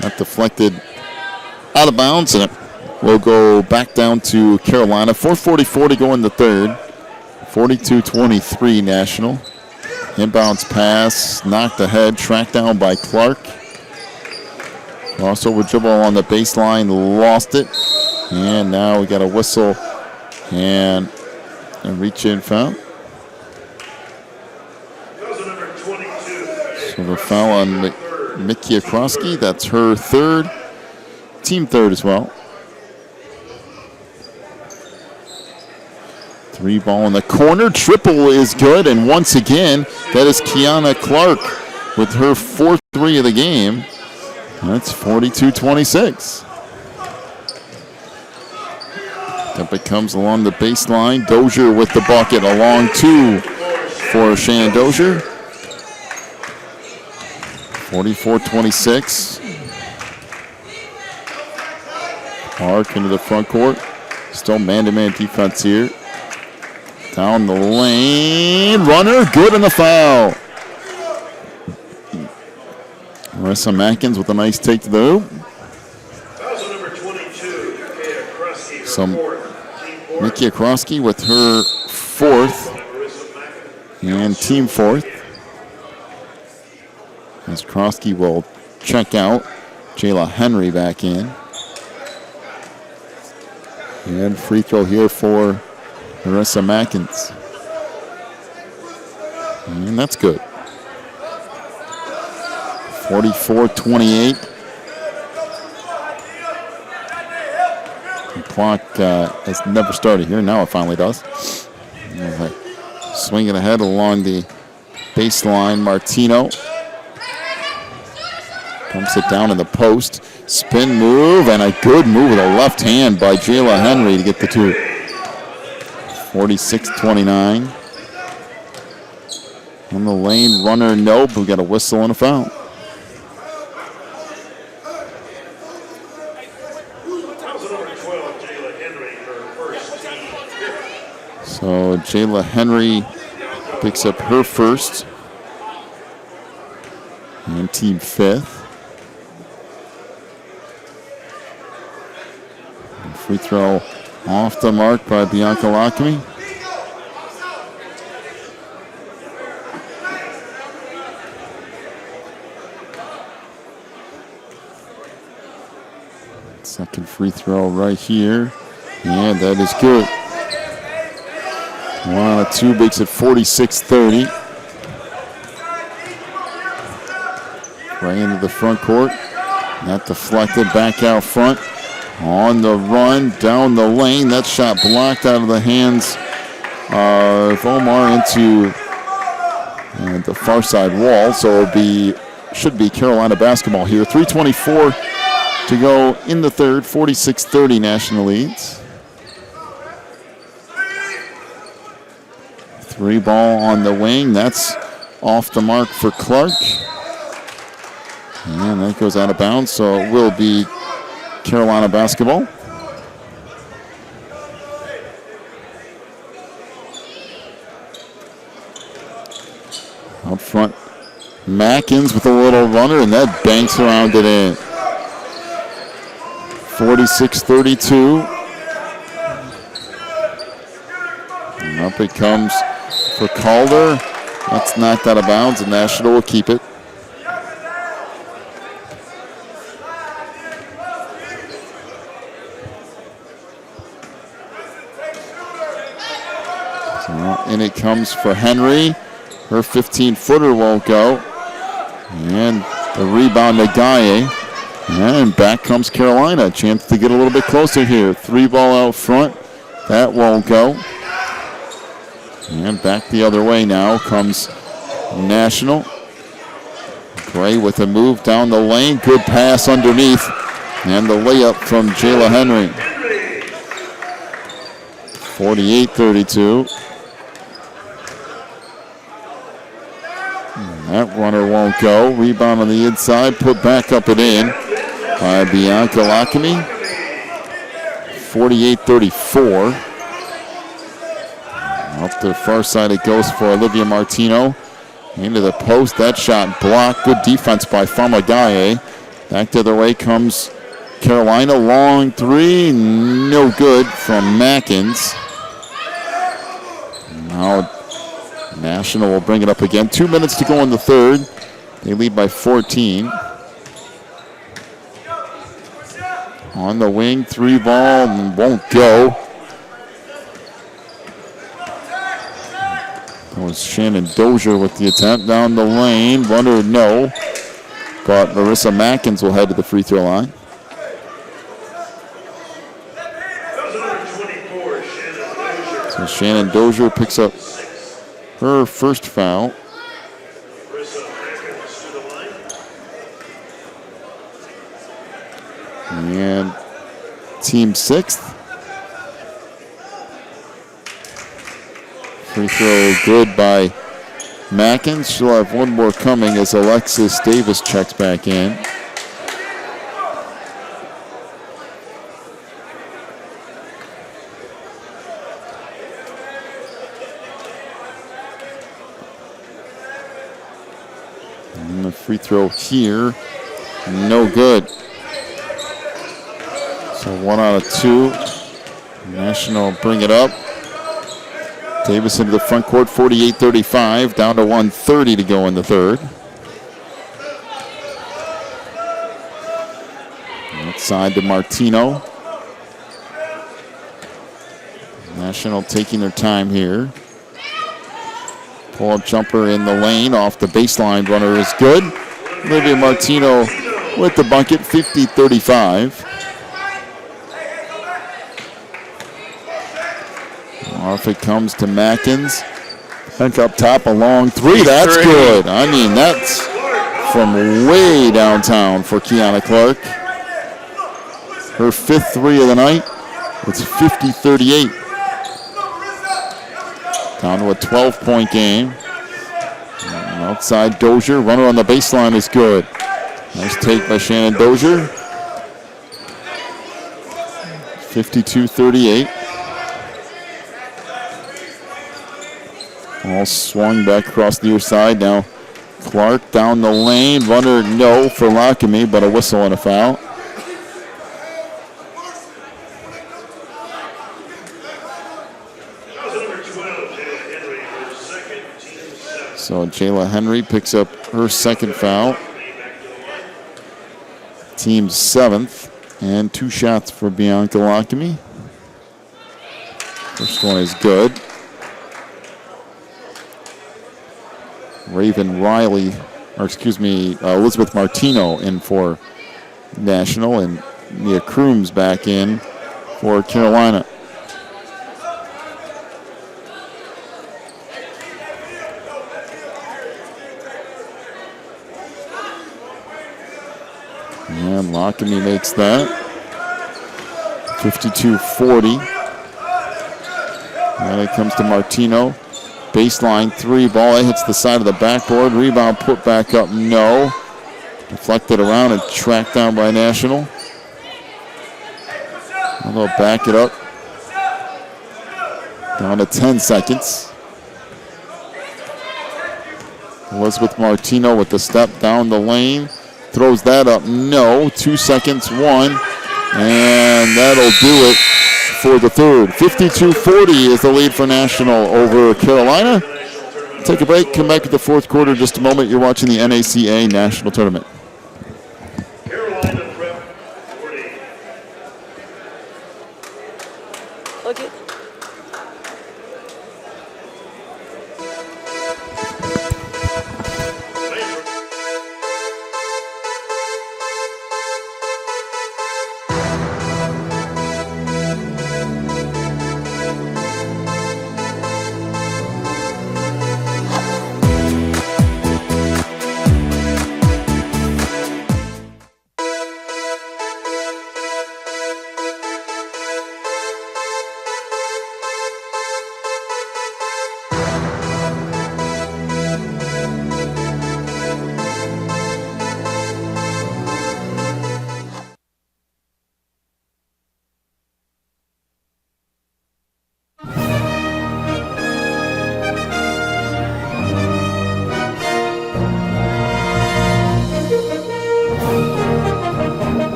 That deflected out of bounds, and it will go back down to Carolina. 4:44 to go in the third. 42-23 National. Inbounds pass, knocked ahead, tracked down by Clark. Crossover dribble on the baseline, lost it. And now we got a whistle and a reach-in foul. So the foul on Mickey Krosky, that's her third, team third as well. 3 ball in the corner, triple is good, and once again, that is Kiana Clark with her 4th 3 of the game. That's 42-26. That becomes along the baseline. Dozier with the bucket, a long 2 for Shannon Dozier. 44-26. Clark into the front court. Still man-to-man defense here. Down the lane. Runner, good in the foul. Marissa Mackins with a nice take to the hoop. So Mickey Krosky with her 4th and team 4th. As Krosky will check out. Jayla Henry back in. And free throw here for Marissa Mackins. And that's good. 44-28. The clock has never started here. Now it finally does. Swinging ahead along the baseline. Martino pumps it down in the post. Spin move and a good move with a left hand by Jayla Henry to get the 2. 46-29. On the lane, runner, nope. We got a whistle and a foul. So Jayla Henry picks up her 1st and team 5th. And free throw off the mark by Bianca Lockamy. Second free throw right here. And that is good. 1 out of 2 makes it 46-30. Right into the front court. That deflected back out front. On the run, down the lane. That shot blocked out of the hands of Omar into the far side wall. So should be Carolina basketball here. 3:24 to go in the third. 46-30 National leads. 3 ball on the wing. That's off the mark for Clark. And that goes out of bounds, so it will be Carolina basketball. Out front, Mackins with a little runner, and that banks around it in. 46-32. And up it comes for Calder. That's knocked out of bounds, and National will keep it. So in it comes for Henry. Her 15-footer won't go. And the rebound to Gaye. And back comes Carolina. Chance to get a little bit closer here. 3-ball out front. That won't go. And back the other way now comes National. Gray with a move down the lane. Good pass underneath. And the layup from Jayla Henry. 48-32. That runner won't go. Rebound on the inside. Put back up and in by Bianca Lockamy. 48-34. Up the far side it goes for Olivia Martino. Into the post. That shot blocked. Good defense by Famagaye. Back the other way comes Carolina. Long three. No good from Mackins. Now National will bring it up again. 2 minutes to go in the third. They lead by 14. On the wing, 3-ball, won't go. That was Shannon Dozier with the attempt down the lane. Runner, no. But Marissa Mackins will head to the free throw line. So Shannon Dozier picks up her first foul. And team sixth. Free throw good by Mackins. She'll have one more coming as Alexis Davis checks back in. And the free throw here, no good. So 1 out of 2. National bring it up. Davis into the front court, 48-35, down to 1:30 to go in the third. Outside to Martino. National taking their time here. Pull-up jumper in the lane, off the baseline, runner is good. Olivia Martino with the bucket, 50-35. Off it comes to Mackins. Back up top, a long three. That's good. I mean, that's from way downtown for Kiana Clark. Her 5th three of the night. It's 50-38. Down to a 12-point game. And outside Dozier. Runner on the baseline is good. Nice take by Shannon Dozier. 52-38. All swung back across the near side. Now Clark down the lane. Runner no for Lockamy, but a whistle and a foul. So Jayla Henry picks up her second foul. Team's 7th. And 2 shots for Bianca Lockamy. First one is good. Elizabeth Martino in for National, and Nia Crooms back in for Carolina. And Lockamy makes that. 52-40. And it comes to Martino. Baseline 3-ball, it hits the side of the backboard. Rebound put back up, no. Deflected around and tracked down by National. They'll back it up. Down to 10 seconds. Elizabeth Martino with the step down the lane. Throws that up, no. 2 seconds, 1. And that'll do it for the third. 52-40 is the lead for National over Carolina. Take a break, come back at the fourth quarter in just a moment. You're watching the NACA National Tournament. Carolina Prep 40. Look at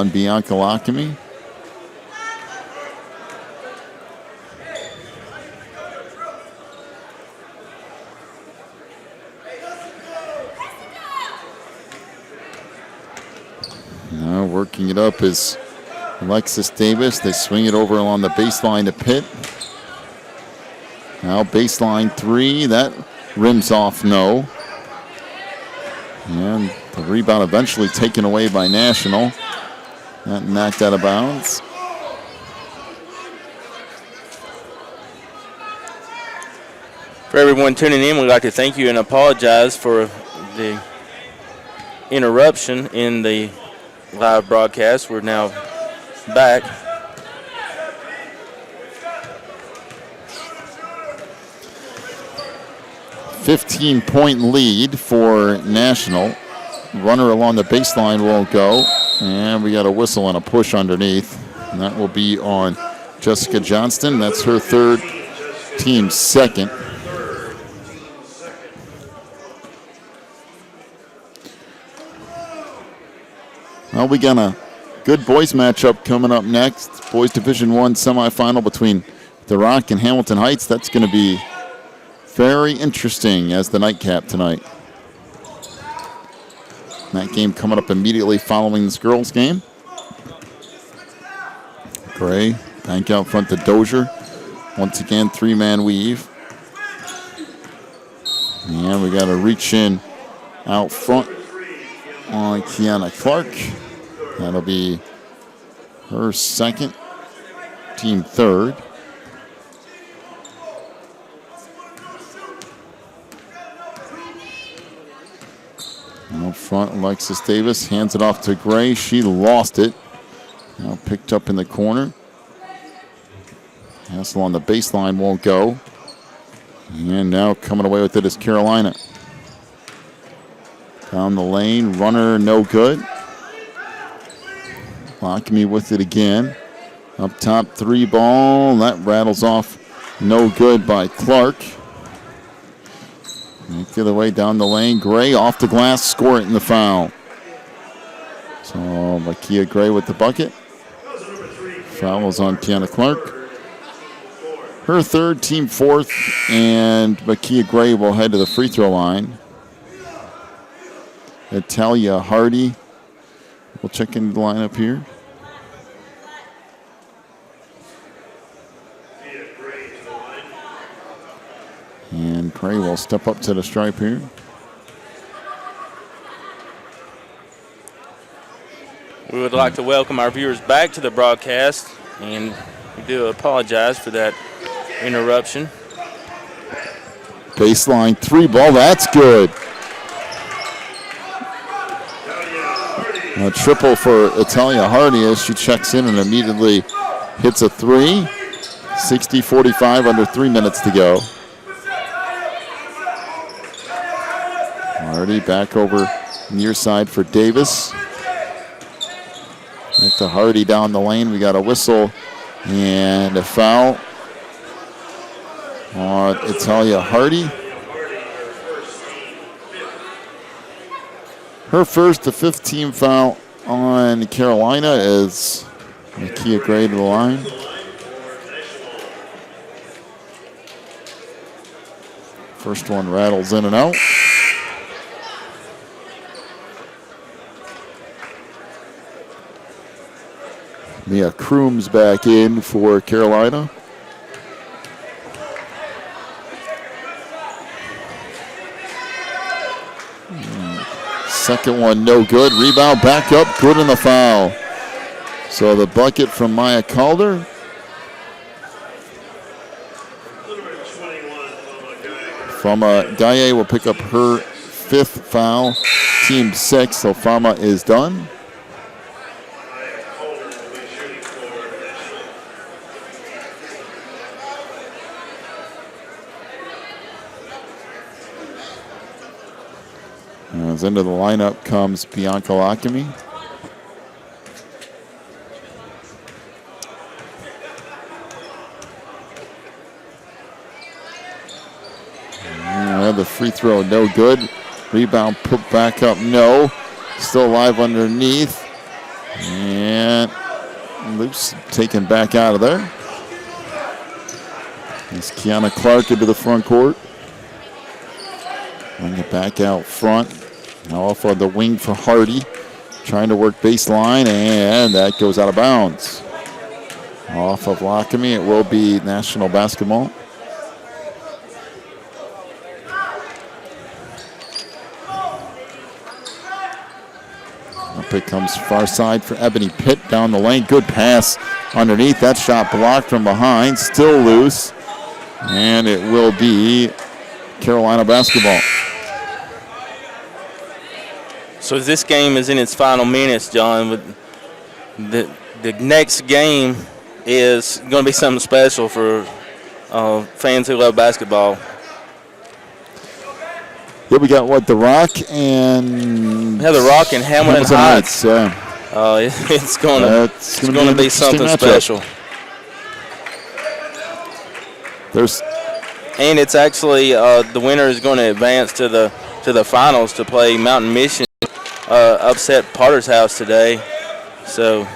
on Bianca Lockamy. Now working it up is Alexis Davis. They swing it over along the baseline to Pitt. Now baseline three, that rims off no. And the rebound eventually taken away by National. That knocked out of bounds. For everyone tuning in, we'd like to thank you and apologize for the interruption in the live broadcast. We're now back. .15 lead for National. Runner along the baseline won't go. And we got a whistle and a push underneath. And that will be on Jessica Johnston. That's her third, team second. Well, we got a good boys matchup coming up next. Boys Division I semifinal between the Rock and Hamilton Heights. That's going to be very interesting as the nightcap tonight. That game coming up immediately following this girls' game. Gray, bank out front to Dozier. Once again, three-man weave. And we got to reach in out front on Kiana Clark. That'll be her second, team third. Out front, Alexis Davis hands it off to Gray. She lost it. Now picked up in the corner. Hassel on the baseline won't go. And now coming away with it is Carolina. Down the lane, runner no good. Lockamy with it again. Up top, three ball. That rattles off. No good by Clark. The other way down the lane. Gray off the glass, score it in the foul. So Makia Gray with the bucket. Foul is on Tiana Clark. Her third, team fourth, and Makia Gray will head to the free throw line. Natalia Hardy. We'll check into the lineup here. And Gray will step up to the stripe here. We would like to welcome our viewers back to the broadcast, and we do apologize for that interruption. Baseline three ball, that's good. A triple for Italia Hardy as she checks in and immediately hits a three. 60-45, under 3 minutes to go. Hardy back over near side for Davis. Back to Hardy down the lane. We got a whistle and a foul on Italia Hardy. Her first, the fifth team foul on Carolina as Makia Gray to the line. First one rattles in and out. Mia Crooms back in for Carolina. Second one no good. Rebound back up, good in the foul. So the bucket from Maya Calder. Fama Gaye will pick up her fifth foul. Team six, so Fama is done. As into the lineup comes Bianca Lockamy. The free throw no good. Rebound put back up, no. Still alive underneath. And Loose, taken back out of there. It's Kiana Clark into the front court. Bring it back out front. Now off on the wing for Hardy. Trying to work baseline, and that goes out of bounds. Off of Lockamy, it will be national basketball. Up it comes far side for Ebony Pitt down the lane. Good pass underneath. That shot blocked from behind. Still loose. And it will be Carolina basketball. So this game is in its final minutes, John. The next game is going to be something special for fans who love basketball. Yeah, we got The Rock and... Yeah, The Rock and Hamilton Heights. Yeah. It's going to be something special. And it's actually the winner is going to advance to the finals to play Mountain Mission. Upset Potter's House today, so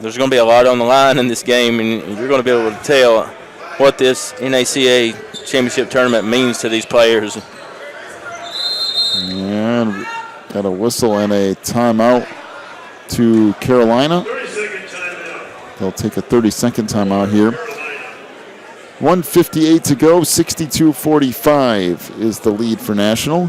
there's going to be a lot on the line in this game, and you're going to be able to tell what this NACA championship tournament means to these players. And got a whistle and a timeout to Carolina. They'll take a 30-second timeout here. 1:58 to go, 62-45 is the lead for National.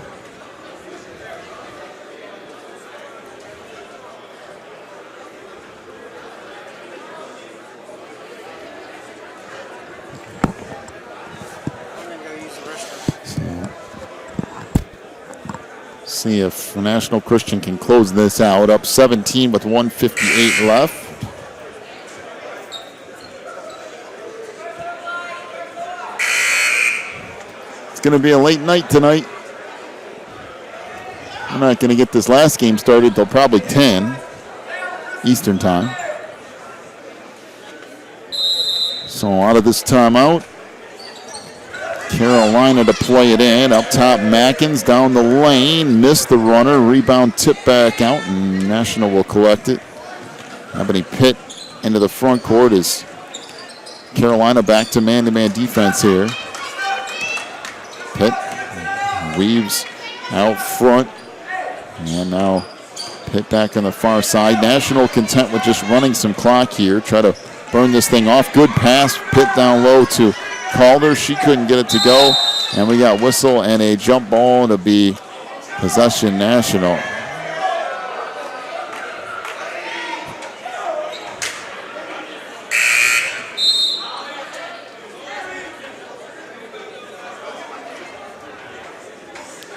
See if National Christian can close this out. Up 17 with 1:58 left. It's going to be a late night tonight. We're not going to get this last game started till probably 10 Eastern time. So out of this timeout, Carolina to play it in. Up top, Mackins down the lane. Missed the runner. Rebound tip back out, and National will collect it. Ebony Pitt into the front court as Carolina back to man-to-man defense here. Pitt weaves out front. And now Pitt back on the far side. National content with just running some clock here. Try to burn this thing off. Good pass. Pitt down low to Calder. She couldn't get it to go. And we got whistle and a jump ball to be possession National.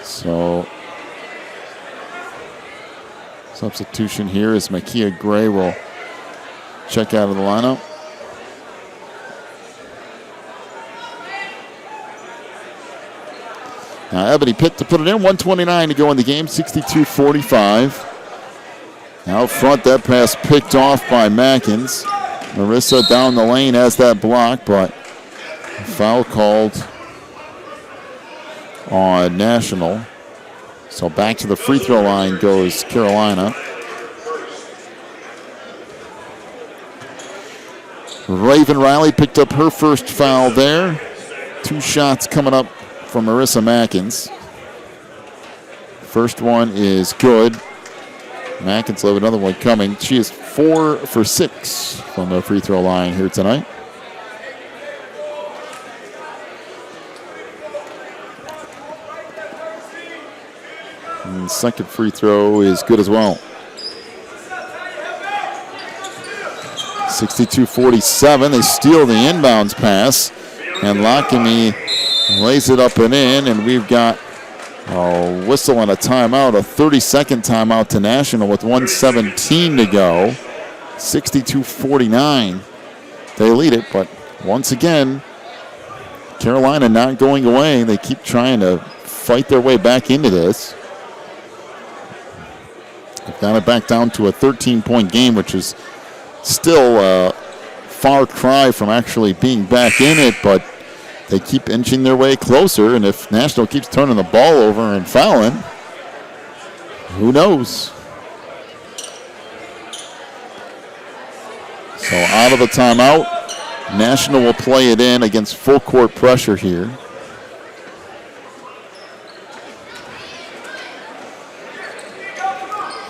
So substitution here is Makia Gray will check out of the lineup. Now Ebony Pitt to put it in, 1:29 to go in the game, 62-45. Out front, that pass picked off by Mackins. Marissa down the lane has that block, but foul called on National. So back to the free throw line goes Carolina. Raven Riley picked up her first foul there. 2 shots coming up from Marissa Mackins. First one is good. Mackins will have another one coming. She is 4 for 6 from the free throw line here tonight. And the second free throw is good as well. 62-47. They steal the inbounds pass. And Lockamy lays it up and in. And we've got a whistle and a timeout. A 30-second timeout to National with 1:17 to go. 62-49. They lead it. But once again, Carolina not going away. They keep trying to fight their way back into this. They've got it back down to a 13-point game, which is still a far cry from actually being back in it, but they keep inching their way closer, and if National keeps turning the ball over and fouling, who knows? So out of a timeout. National will play it in against full court pressure here.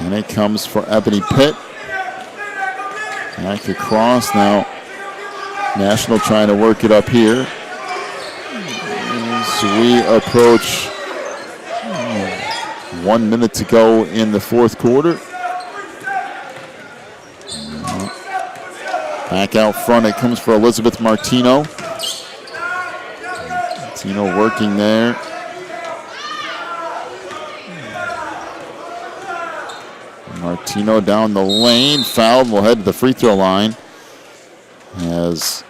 And it comes for Ebony Pitt. Back across now. National trying to work it up here. As we approach 1 minute to go in the fourth quarter. Back out front, it comes for Elizabeth Martino. Martino working there. Martino down the lane, fouled, will head to the free throw line. As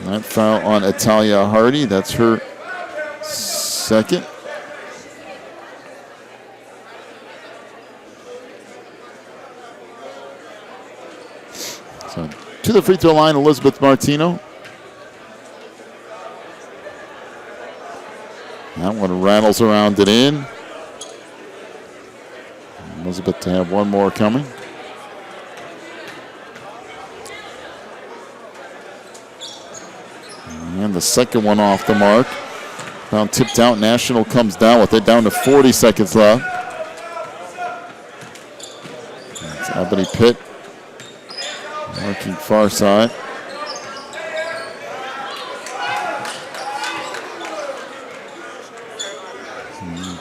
that foul on Italia Hardy, that's her second. So to the free throw line, Elizabeth Martino. That one rattles around it in. Elizabeth to have one more coming. And the second one off the mark. Now tipped out. National comes down with it, down to 40 seconds left. That's Ebony Pitt working far side.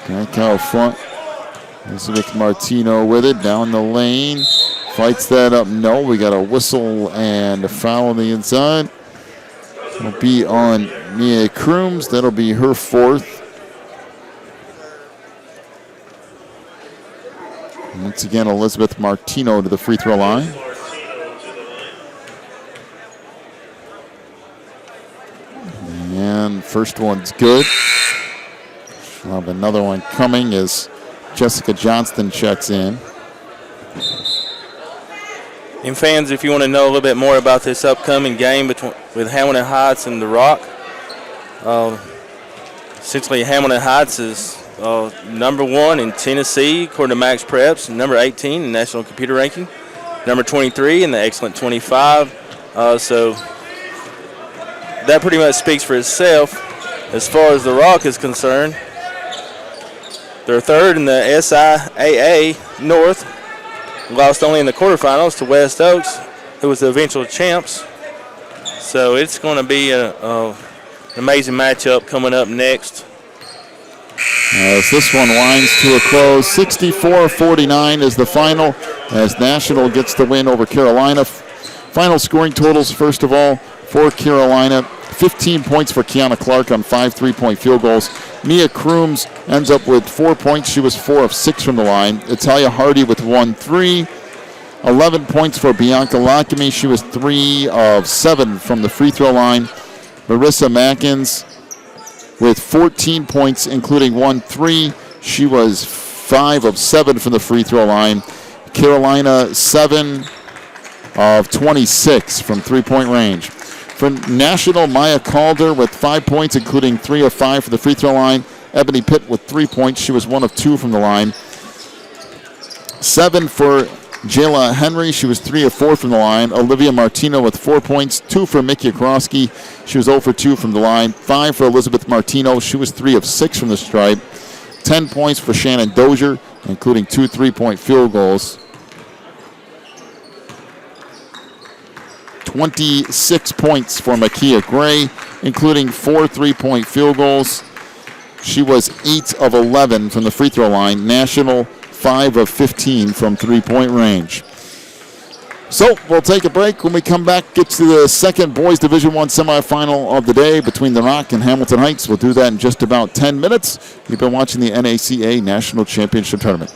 Back out front. Elizabeth Martino with it, down the lane. Fights that up, no. We got a whistle and a foul on the inside. It'll be on Mia Crooms. That'll be her fourth. Once again, Elizabeth Martino to the free throw line. And first one's good. She'll have another one coming as Jessica Johnston checks in. And fans, if you want to know a little bit more about this upcoming game with Hamilton Heights and the Rock, essentially Hamilton Heights is number 1 in Tennessee, according to Max Preps, number 18 in National Computer Ranking, number 23 in the Excellent 25. So that pretty much speaks for itself. As far as the Rock is concerned, they're third in the SIAA North, lost only in the quarterfinals to West Oaks, who was the eventual champs. So it's going to be an amazing matchup coming up next. As this one winds to a close, 64-49 is the final as National gets the win over Carolina. Final scoring totals, first of all, for Carolina. 15 points for Kiana Clark on 5 3-point field goals. Mia Crooms ends up with 4 points. She was 4 of 6 from the line. Italia Hardy with 1 3. 11 points for Bianca Lockamy. She was 3 of 7 from the free throw line. Marissa Mackins with 14 points, including 1 3. She was 5 of 7 from the free throw line. Carolina 7 of 26 from 3-point range. For National, Maya Calder with 5 points, including 3 of 5 for the free throw line. Ebony Pitt with 3 points. She was 1 of 2 from the line. 7 for Jayla Henry. She was 3 of 4 from the line. Olivia Martino with 4 points. 2 for Mickey Okrowski. She was 0 for 2 from the line. 5 for Elizabeth Martino. She was 3 of 6 from the stripe. 10 points for Shannon Dozier, including 2 3-point field goals. 26 points for Makia Gray, including 4 3-point field goals. She was 8 of 11 from the free throw line. National 5 of 15 from 3-point range. So we'll take a break. When we come back, get to the second boys Division I semifinal of the day between the Rock and Hamilton Heights. We'll do that in just about 10 minutes. You've been watching the NACA National Championship Tournament.